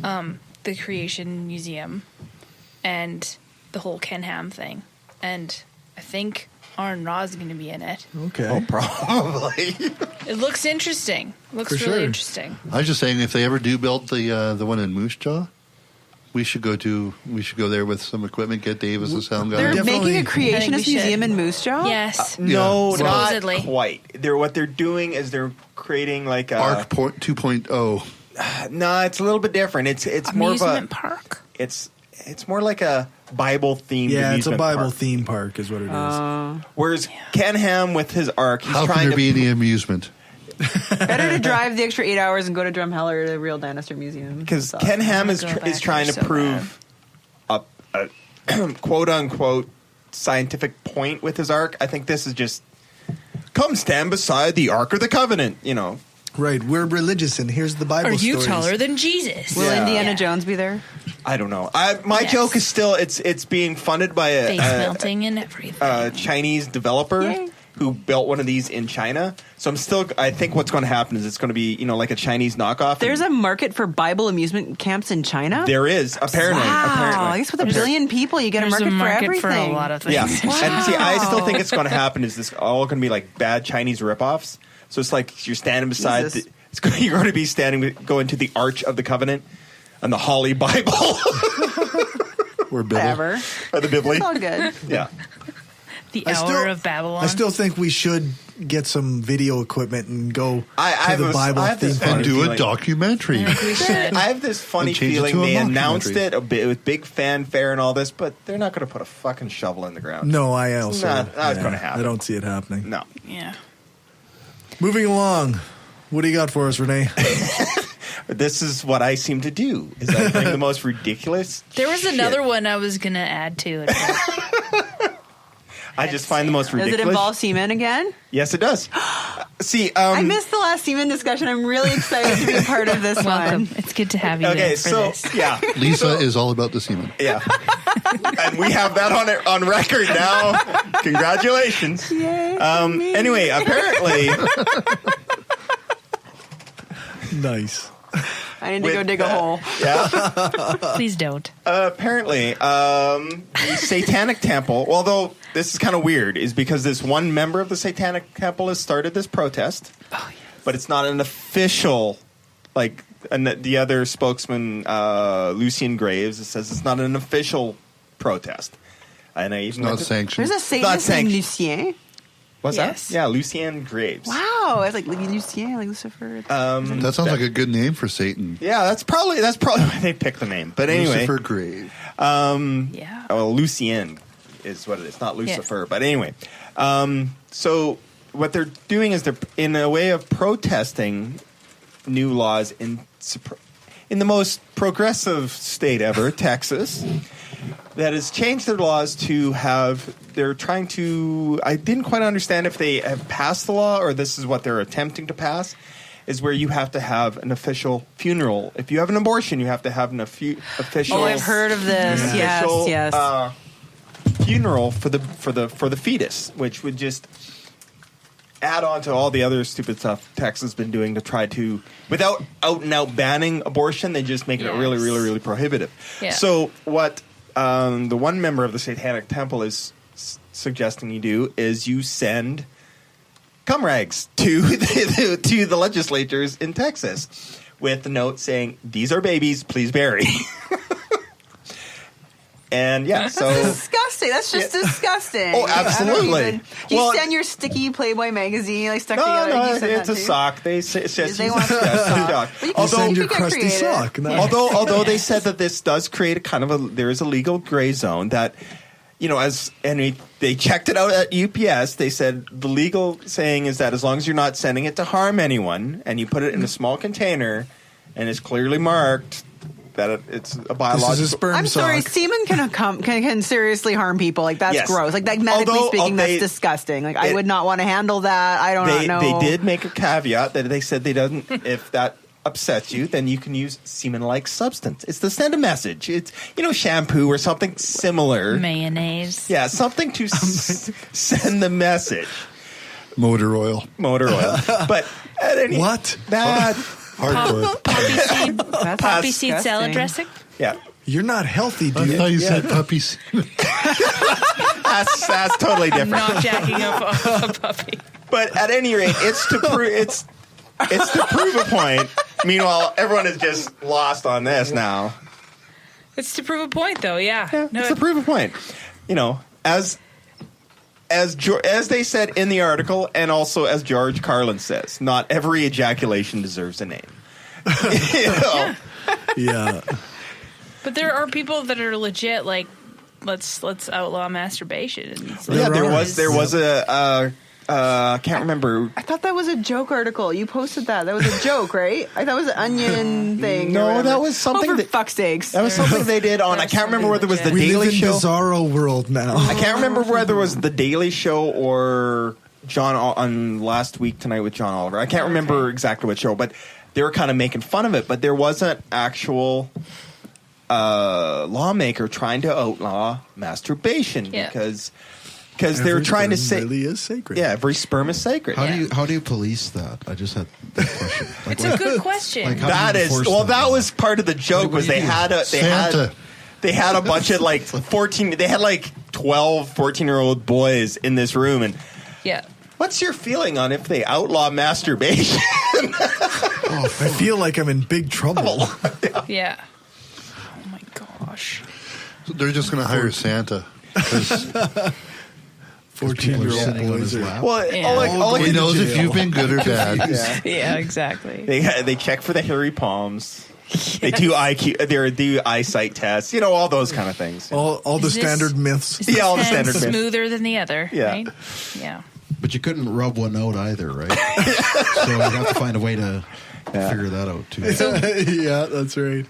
the Creation Museum and the whole Ken Ham thing. And I think Aaron Raw is going to be in it. Okay. Oh, probably. It looks interesting. Looks For really sure. interesting. I was just saying, if they ever do build the one in Moose Jaw, We should go there with some equipment. Get Dave as a sound guy. They're Definitely. making a I think creationist we museum should. in Moose Jaw? Yes. No, Supposedly. not quite. What they're doing is they're creating like a Arc 2.0. No, it's a little bit different. It's more of Amusement a park. it's more like a Bible themed. Yeah, it's a amusement Bible park. theme park, is what it is. Whereas Ken Ham with his arc, he's How can trying there to be any amusement? Better to drive the extra 8 hours and go to Drumheller, the real dinosaur museum. because So- Ken Ham I is wanna go is back trying to there so prove a quote unquote scientific point with his arc. I think this is just come stand beside the Ark of the Covenant. You know, Right, we're religious, and here's the Bible Are you stories. taller than Jesus? Will Yeah. Indiana Jones be there? I don't know. My Yes. joke is still it's being funded by Face melting and everything. a Chinese developer Yay. who built one of these in China. So I think what's going to happen is it's going to be like a Chinese knockoff. There's a market for Bible amusement camps in China? There is apparently. Wow, Apparently. I guess with a billion people, you get a There's market, for a everything. lot of things. Yeah, Wow. and see, I still think it's going to happen. Is this all going to be like bad Chinese ripoffs? So it's like you're standing beside. Jesus. You're going to be going to the Arch of the Covenant and the Holly Bible Or Bible. Whatever. or the Bibli. It's all good. Yeah, The I Hour still- of Babylon. I still think we should get some video equipment and go I to the Bible have theme this park. And do a Feeling- documentary. I think we should. I have this funny And change it feeling to a they announced mockumentary. it a bit with big fanfare and all this, but they're not going to put a fucking shovel in the ground. No, I also. Not gonna happen. I don't see it happening. No. Yeah. Moving along. What do you got for us, Renee? This is what I seem to do. Is I bring the most ridiculous. There was shit. another one I was going to add to it. I just find the most Does ridiculous. it involve semen again? Yes, it does. See, I missed the last semen discussion. I'm really excited to be a part of this Welcome. one. It's good to have you okay, there for so this. yeah, Lisa is all about the semen. yeah, and we have that on record now. Congratulations. Yay. Anyway, apparently, Nice. I need to go dig a hole. yeah. Please don't. Apparently, the Satanic Temple, although this is kind of weird, is because this one member of the Satanic Temple has started this protest, but it's not an official, like the other spokesman, Lucian Graves, it says it's not an official protest. And I even It's not sanctioned. There's a Satanist named Lucien. What's Yes. that? Yeah, Lucian Graves. Wow. It's like Lucien, like Lucifer. That sounds like a good name for Satan. Yeah, that's probably why they picked the name. But anyway, Lucifer Grave. Yeah. well, Lucien is what it is, not Lucifer. Yes. But anyway, so what they're doing is they're in a way of protesting new laws in the most progressive state ever, Texas, that has changed their laws to have. They're trying to. I didn't quite understand if they have passed the law or this is what they're attempting to pass. Is where you have to have an official funeral. If you have an abortion, you have to have an official. Oh, I've heard of this. official, Yes. Funeral for the fetus, which would just add on to all the other stupid stuff Texas has been doing to try to, without out and out banning abortion, they just make it really, really, really prohibitive. Yeah. So what the one member of the Satanic Temple is suggesting you do is you send cum rags to the legislators in Texas with the note saying, "These are babies, please bury." And yeah, so That's disgusting. That's just disgusting. Oh, I don't absolutely. even- Do you Well- send your sticky Playboy magazine like stuck no, together? no, You send it's that a too? sock. They say They want a sock. But you can Send your get crusty creative. sock. Nice. although they said that this does create a kind of there is a legal gray zone that they checked it out at UPS. They said the legal saying is that as long as you're not sending it to harm anyone and you put it in a small container and it's clearly marked that it's a biological. This is a sperm I'm sorry, sock. semen can seriously harm people. Like that's Yes. gross. Like medically Although, speaking, they- that's disgusting. Like I would not want to handle that. I don't know. They did make a caveat that they said they doesn't if that upsets you, then you can use semen-like substance. It's to send a message. It's shampoo or something similar. Mayonnaise. Yeah, something to send the message. Motor oil. But at any What? that Hardcore. Poppy seed disgusting. salad dressing. yeah. You're not healthy, I dude. thought you said puppy semen. That's totally different. Not jacking up a puppy. But at any rate, it's to prove a point. Meanwhile, everyone is just lost on this now. It's to prove a point, though. Yeah. It's to prove a point. You know, as they said in the article, and also as George Carlin says, not every ejaculation deserves a name. You know? Yeah. But there are people that are legit like, let's outlaw masturbation. And so there was a can't remember. I thought that was a joke article. You posted that. That was a joke, right? I thought it was an Onion thing. No, that was something. For fuck's sakes. That was something they did on. I can't remember whether it was the Daily Show. We live in bizarro world now. I can't remember whether it was the Daily Show or John on Last Week Tonight with John Oliver. I can't remember exactly what show, but they were kind of making fun of it. But there was an actual lawmaker trying to outlaw masturbation because they're trying to say really is sacred. Yeah, every sperm is sacred. How do you police that? I just had that question. Like, it's a good question. Like, that was part of the joke. Like, was they had a bunch of like 14. They had like 12, 14-year-old boys in this room, and what's your feeling on if they outlaw masturbation? I feel like I'm in big trouble. Yeah. Oh my gosh. They're just going to hire Santa. 14-year-old boys. Well, he knows if you've been good or bad. Yeah, exactly. They check for the hairy palms. They do IQ. They do eyesight tests. You know, all those kind of things. All the standard myths. Yeah, all the standard myths. Smoother than the other. Yeah. Right? Yeah. But you couldn't rub one out either, right? So you have to find a way to figure that out too. Yeah, that's right.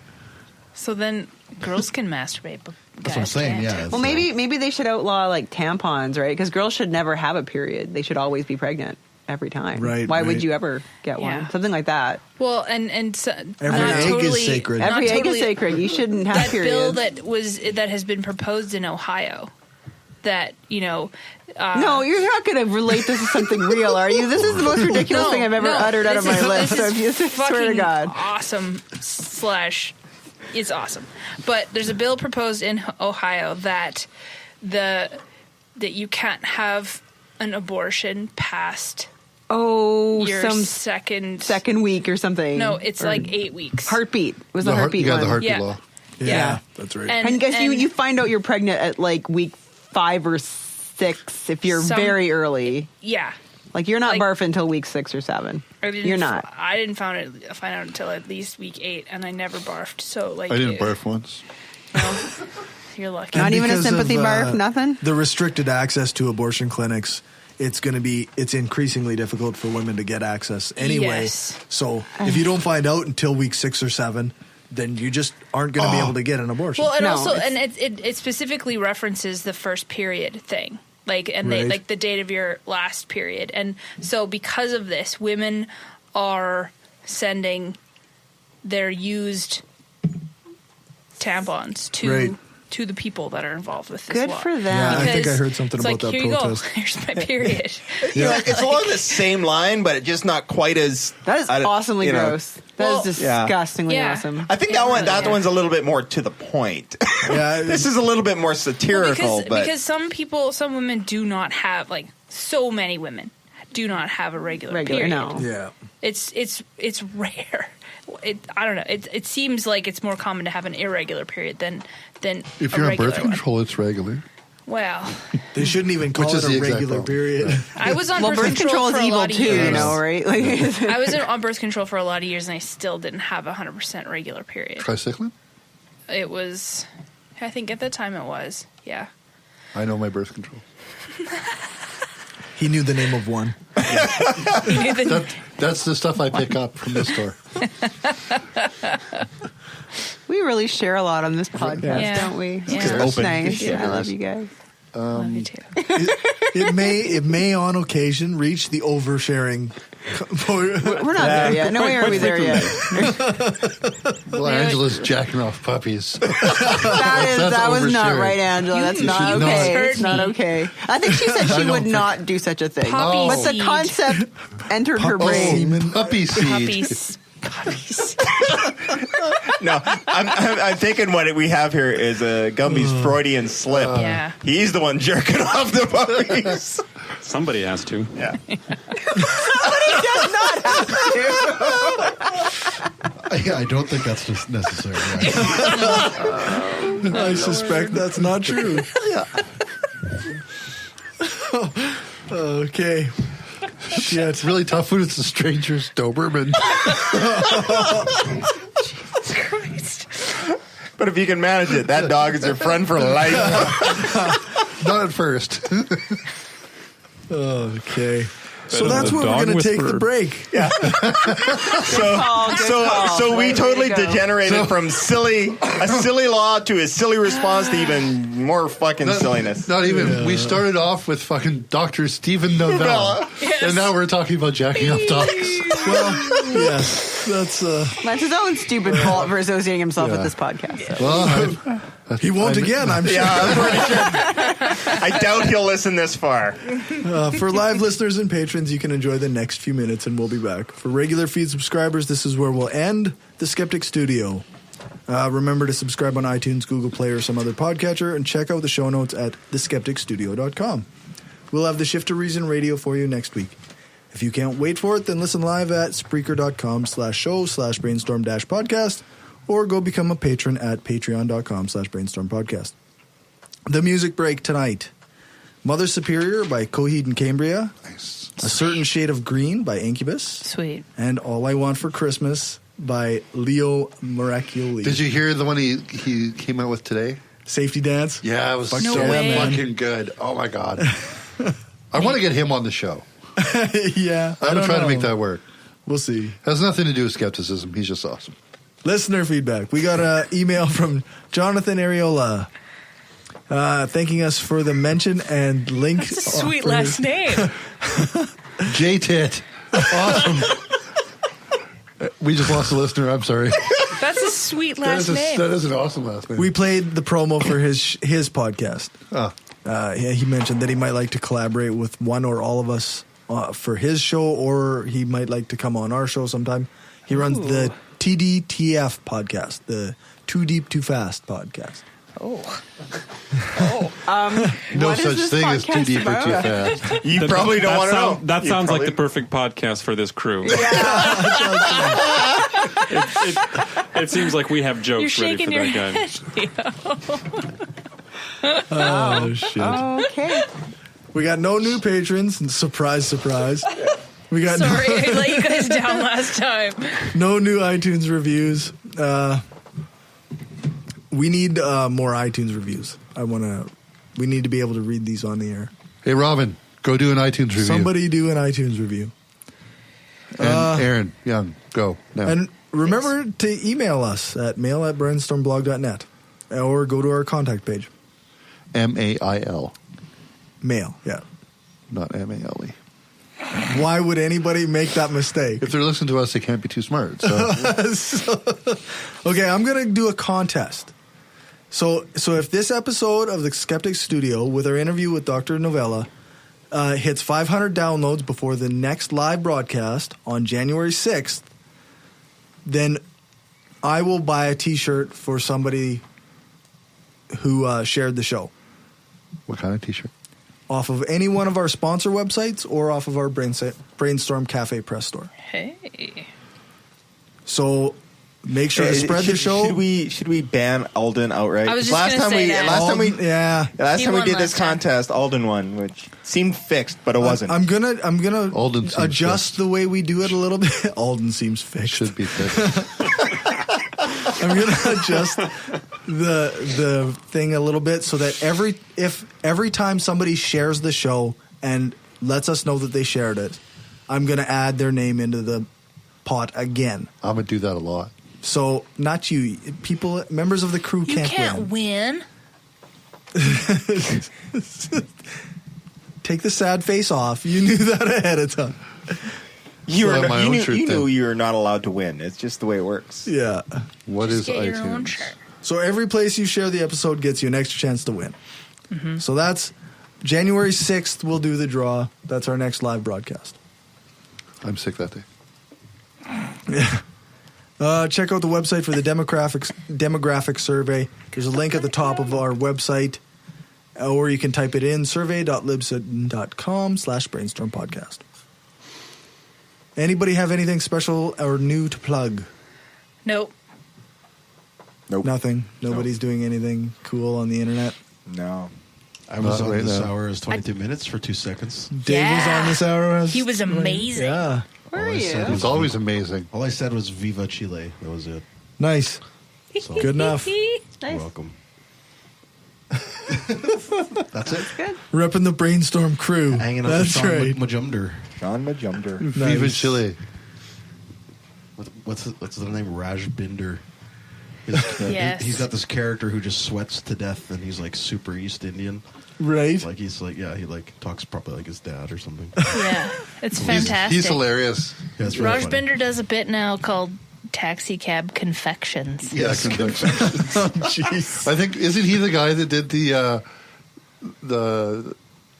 So then girls can masturbate, but that's what I'm saying. Yeah. Well, maybe they should outlaw like tampons, right? Because girls should never have a period. They should always be pregnant every time. Right. Why would you ever get one? Something like that. Well, and so every egg is sacred. Every egg is sacred. You shouldn't have periods. That bill that has been proposed in Ohio. That no, you're not going to relate this to something real, are you? This is the most ridiculous thing I've ever uttered out of my lips. This is swear to God, awesome / it's awesome. But there's a bill proposed in Ohio that you can't have an abortion past your second week or something. No, it's like 8 weeks. Heartbeat was the heartbeat one. The heartbeat law. Yeah, that's right. And guess you find out you're pregnant at like week 5 or 6 if you're very early. Yeah. Like you're not barfing until week 6 or 7. You're not. I didn't find out until at least week 8, and I never barfed. So like I didn't barf once. No, you're lucky. Not even a sympathy barf. Nothing. The restricted access to abortion clinics. It's increasingly difficult for women to get access anyway. Yes. So if you don't find out until week 6 or 7. Then you just aren't going to be able to get an abortion. Well, and it specifically references the first period thing, they the date of your last period, and so because of this, women are sending their used tampons to the people that are involved with this Good law. for them. Yeah, I think I heard something about that here protest. You go. Here's my period. It's along the same line, but just not quite as. That is awesomely gross. That is disgustingly awesome. I think that one's a little bit more to the point. Yeah, this is a little bit more satirical, because some women do not have, like, so many women do not have a regular period. No. Yeah, it's rare. I don't know. It seems like it's more common to have an irregular period than if a you're on regular birth control, it's regular. Well, they shouldn't even call it a regular period. Right. I was on birth control for is a evil lot of too, years. you know, right? I was on birth control for a lot of years, and I still didn't have 100% regular period. Tricycline? It was, I think at the time it was, yeah. I know my birth control. He knew the name of one. That's the stuff I pick up from the store. We really share a lot on this podcast, don't we? Yeah. It's nice. I love you guys. Love you too. It may on occasion reach the oversharing. We're not there yet. No way are we there yet. Well, Angela's jacking off puppies. That was not right, Angela. That's not okay. It's not okay. I think she said she would not do such a thing. But the concept entered her brain. Puppy seed. Puppies. No, I'm thinking what we have here is a Gumby's Freudian slip. Yeah. He's the one jerking off the puppies. Somebody has to. Yeah. Somebody does not have to. I don't think that's just necessary. I suspect that's not true. Yeah. Okay. Shit. It's really tough when it's a stranger's Doberman. Jesus Christ. But if you can manage it, that dog is your friend for life. Not at first. Okay. So that's where we're going to take the break. Yeah. So we totally degenerated from a silly law to a silly response to even more fucking silliness. Not even. Yeah. We started off with fucking Dr. Stephen Novella. Yes. And now we're talking about jacking up dogs. Well, yes. That's his own stupid fault for associating himself with this podcast. So. Well, he won't again, I'm sure. Yeah, I'm pretty sure. I doubt he'll listen this far. For live listeners and patrons, you can enjoy the next few minutes and we'll be back. For regular feed subscribers, this is where we'll end the Skeptic Studio. Remember to subscribe on iTunes, Google Play, or some other podcatcher, and check out the show notes at theskepticstudio.com. We'll have the Shift to Reason radio for you next week. If you can't wait for it, then listen live at Spreaker.com/show/brainstorm-podcast, or go become a patron at patreon.com/brainstormpodcast. The music break tonight: Mother Superior by Coheed and Cambria, nice. A Certain Shade of Green by Incubus, sweet, and All I Want for Christmas by Leo Miracoli. Did you hear the one he came out with today? Safety Dance? Yeah, it was no so way. fucking good. Oh my God. I want to get him on the show. Yeah. I'm trying to make that work. We'll see. Has nothing to do with skepticism. He's just awesome. Listener feedback. We got an email from Jonathan Areola thanking us for the mention and link. That's a sweet last name. J-Tit. Awesome. We just lost a listener. I'm sorry. That's a sweet last name. That is an awesome last name. We played the promo for his podcast. Oh. He mentioned that he might like to collaborate with one or all of us for his show, or he might like to come on our show sometime. He runs the TDTF podcast, the Too Deep, Too Fast podcast. No such thing as Too Deep or Too Fast. You probably don't want to know. That sounds like the perfect podcast for this crew. It seems like we have jokes ready for that guy. Oh, shit. Okay. We got no new patrons. Surprise, surprise. We got Sorry, I let you guys down last time. No new iTunes reviews. We need more iTunes reviews. We need to be able to read these on the air. Hey, Robin, go do an iTunes review. Somebody do an iTunes review. And Aaron Young, go now. And remember to email us at mail@brainstormblog.net or go to our contact page. MAIL. Mail, yeah. Not MALE. Why would anybody make that mistake? If they're listening to us, they can't be too smart. So. Okay, I'm going to do a contest. So if this episode of the Skeptic Studio with our interview with Dr. Novella hits 500 downloads before the next live broadcast on January 6th, then I will buy a T-shirt for somebody who shared the show. What kind of T-shirt? Off of any one of our sponsor websites or off of our Brainstorm Cafe Press Store. Hey. So make sure to spread the show. Should we ban Alden outright? I was just going to say that. Last time we did this time. contest, Alden won, which seemed fixed, but it wasn't. I'm gonna Alden adjust fixed. the way we do it a little bit. Alden seems fixed. Should be fixed. I'm gonna adjust the thing a little bit so that every time somebody shares the show and lets us know that they shared it, I'm gonna add their name into the pot again. I'm gonna do that a lot. So not you, people, members of the crew You can't win. Take the sad face off. You knew that ahead of time. You knew you were not allowed to win. It's just the way it works. Yeah. What Just is get your own iTunes? shirt. So every place you share the episode gets you an extra chance to win. Mm-hmm. So that's January 6th. We'll do the draw. That's our next live broadcast. I'm sick that day. Yeah. Check out the website for the demographic survey. There's a link at the top of our website, or you can type it in survey.libsyn.com/brainstormpodcast. Anybody have anything special or new to plug? Nope. Nothing. Nobody's doing anything cool on the internet. No. I was Not on right this now. hour as 22 minutes for 2 seconds. Dave was on this hour. He was amazing. Yeah. Where are you? It's always amazing. All I said was Viva Chile. That was it. Nice. So, Good enough. You're Nice. welcome. That's it. Good. Repping the Brainstorm crew. Hanging out with That's Sean right. Majumder. John Majumder. Viva Chile. What's the name? Raj Binder. Yes. He's got this character who just sweats to death, and he's like super East Indian. Right. Like he's like, yeah, he like talks probably like his dad or something. Yeah, it's fantastic. He's hilarious. Yeah, it's really Raj funny. Bender does a bit now called Taxi Cab Confections. Yeah, Jeez. I think isn't he the guy that did the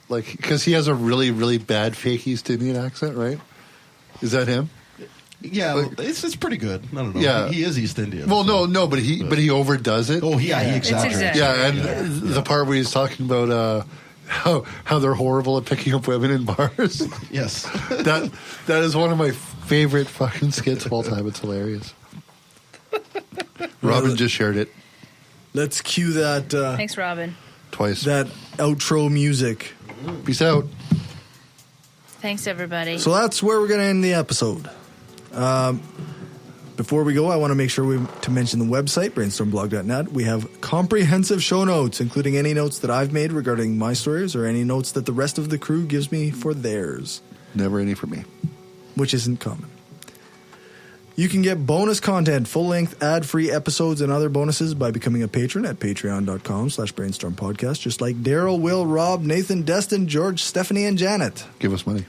like because he has a really really bad fake East Indian accent, right? Is that him? Yeah, it's pretty good. I don't know. Yeah. He is East Indian. Well, no, but he overdoes it. Oh, yeah, he It's exaggerates. exaggerated. Yeah, and the part where he's talking about how they're horrible at picking up women in bars. Yes. that is one of my favorite fucking skits of all time. It's hilarious. Robin just shared it Let's cue that Thanks, Robin. twice. that outro music. Peace out. Thanks, everybody. So that's where we're going to end the episode. Before we go, I want to make sure to mention the website, brainstormblog.net. We have comprehensive show notes, including any notes that I've made regarding my stories or any notes that the rest of the crew gives me for theirs. Never any for me. Which isn't common. You can get bonus content, full-length, ad-free episodes, and other bonuses by becoming a patron at patreon.com/brainstormpodcast, just like Daryl, Will, Rob, Nathan, Destin, George, Stephanie, and Janet. Give us money.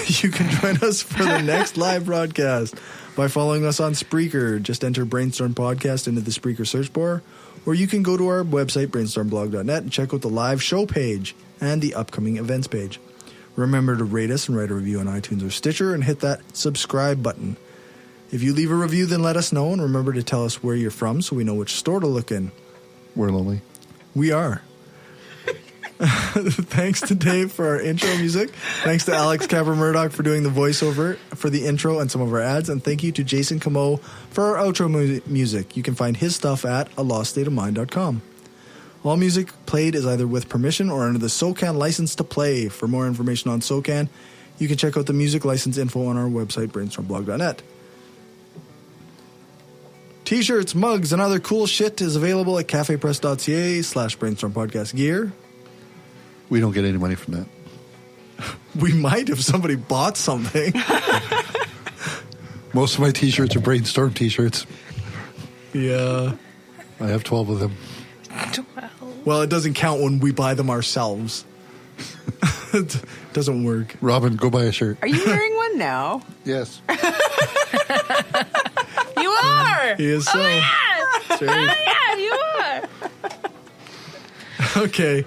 You can join us for the next live broadcast by following us on Spreaker. Just enter Brainstorm Podcast into the Spreaker search bar, or you can go to our website, brainstormblog.net, and check out the live show page and the upcoming events page. Remember to rate us and write a review on iTunes or Stitcher and hit that subscribe button. If you leave a review, then let us know, and remember to tell us where you're from so we know which store to look in. We're lonely. We are. Thanks to Dave for our intro music. Thanks to Alex Capper-Murdoch for doing the voiceover for the intro and some of our ads. And thank you to Jason Camo for our outro music. You can find his stuff at aloststateofmind.com. All music played is either with permission or under the SOCAN license to play. For more information on SOCAN, you can check out the music license info on our website, brainstormblog.net. T-shirts, mugs, and other cool shit is available at cafepress.ca/brainstormpodcastgear. We don't get any money from that. We might if somebody bought something. Most of my T-shirts are Brainstorm T-shirts. Yeah. I have 12 of them. Well, it doesn't count when we buy them ourselves. It doesn't work. Robin, go buy a shirt. Are you wearing one now? Yes. You are! He is so. Oh, yeah! That's right. Oh, yeah, you are! Okay.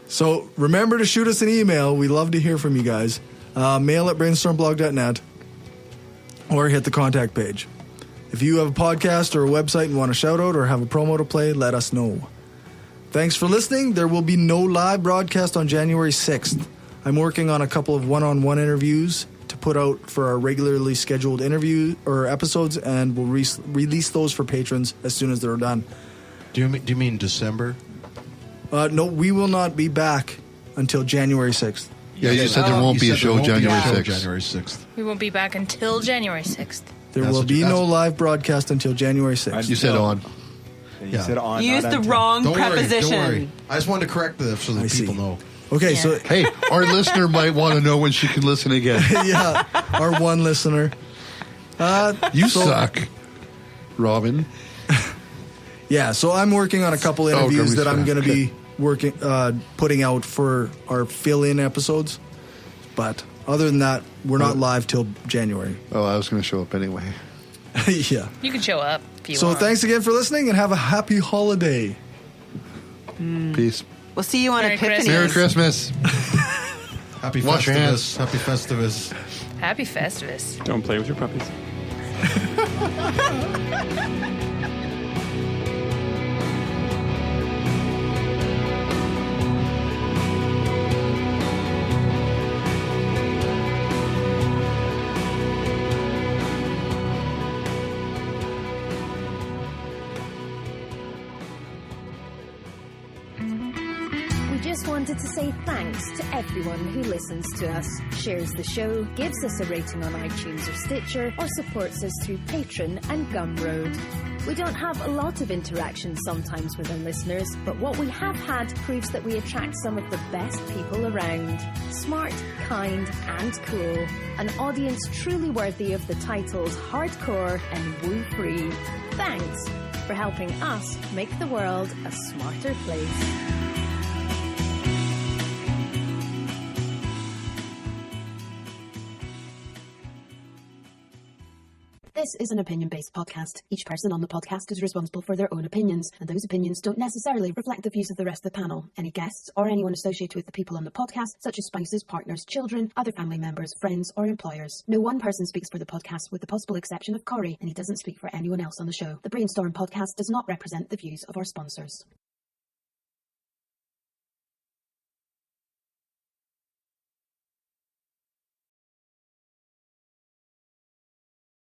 So remember to shoot us an email. We love to hear from you guys. Mail at brainstormblog.net or hit the contact page. If you have a podcast or a website and want a shout out or have a promo to play, let us know. Thanks for listening. There will be no live broadcast on January 6th. I'm working on a couple of one-on-one interviews to put out for our regularly scheduled interview or episodes, and we'll release those for patrons as soon as they're done. Do you mean December? No, we will not be back until January 6th. Yeah, you said there won't be a show January 6th. January 6th. We won't be back until January 6th. There will be no live broadcast until January 6th. You said on. You said on. You used not the until. wrong Don't preposition. worry, don't worry. I just wanted to correct that so that I people see. know. Okay, Yeah. so Hey, our listener might want to know when she can listen again. yeah, our one listener. You suck, Robin. Yeah, so I'm working on a couple interviews Gummy that I'm Smash. going to be putting out for our fill-in episodes. But other than that, we're not live till January. Oh, I was going to show up anyway. Yeah. You can show up if you So want. thanks again for listening and have a happy holiday. Peace. We'll see you on Merry Epiphany. Merry Christmas. Happy Wash your Festivus. Happy Festivus. Happy Festivus. Don't play with your puppies. wanted to say thanks to everyone who listens to us, shares the show, gives us a rating on iTunes or Stitcher, or supports us through Patreon and Gumroad. We don't have a lot of interaction sometimes with our listeners, but what we have had proves that we attract some of the best people around. Smart, kind, and cool. An audience truly worthy of the titles hardcore and woo-free. Thanks for helping us make the world a smarter place. This is an opinion-based podcast. Each person on the podcast is responsible for their own opinions, and those opinions don't necessarily reflect the views of the rest of the panel. Any guests or anyone associated with the people on the podcast, such as spouses, partners, children, other family members, friends, or employers. No one person speaks for the podcast with the possible exception of Corey, and he doesn't speak for anyone else on the show. The Brainstorm podcast does not represent the views of our sponsors.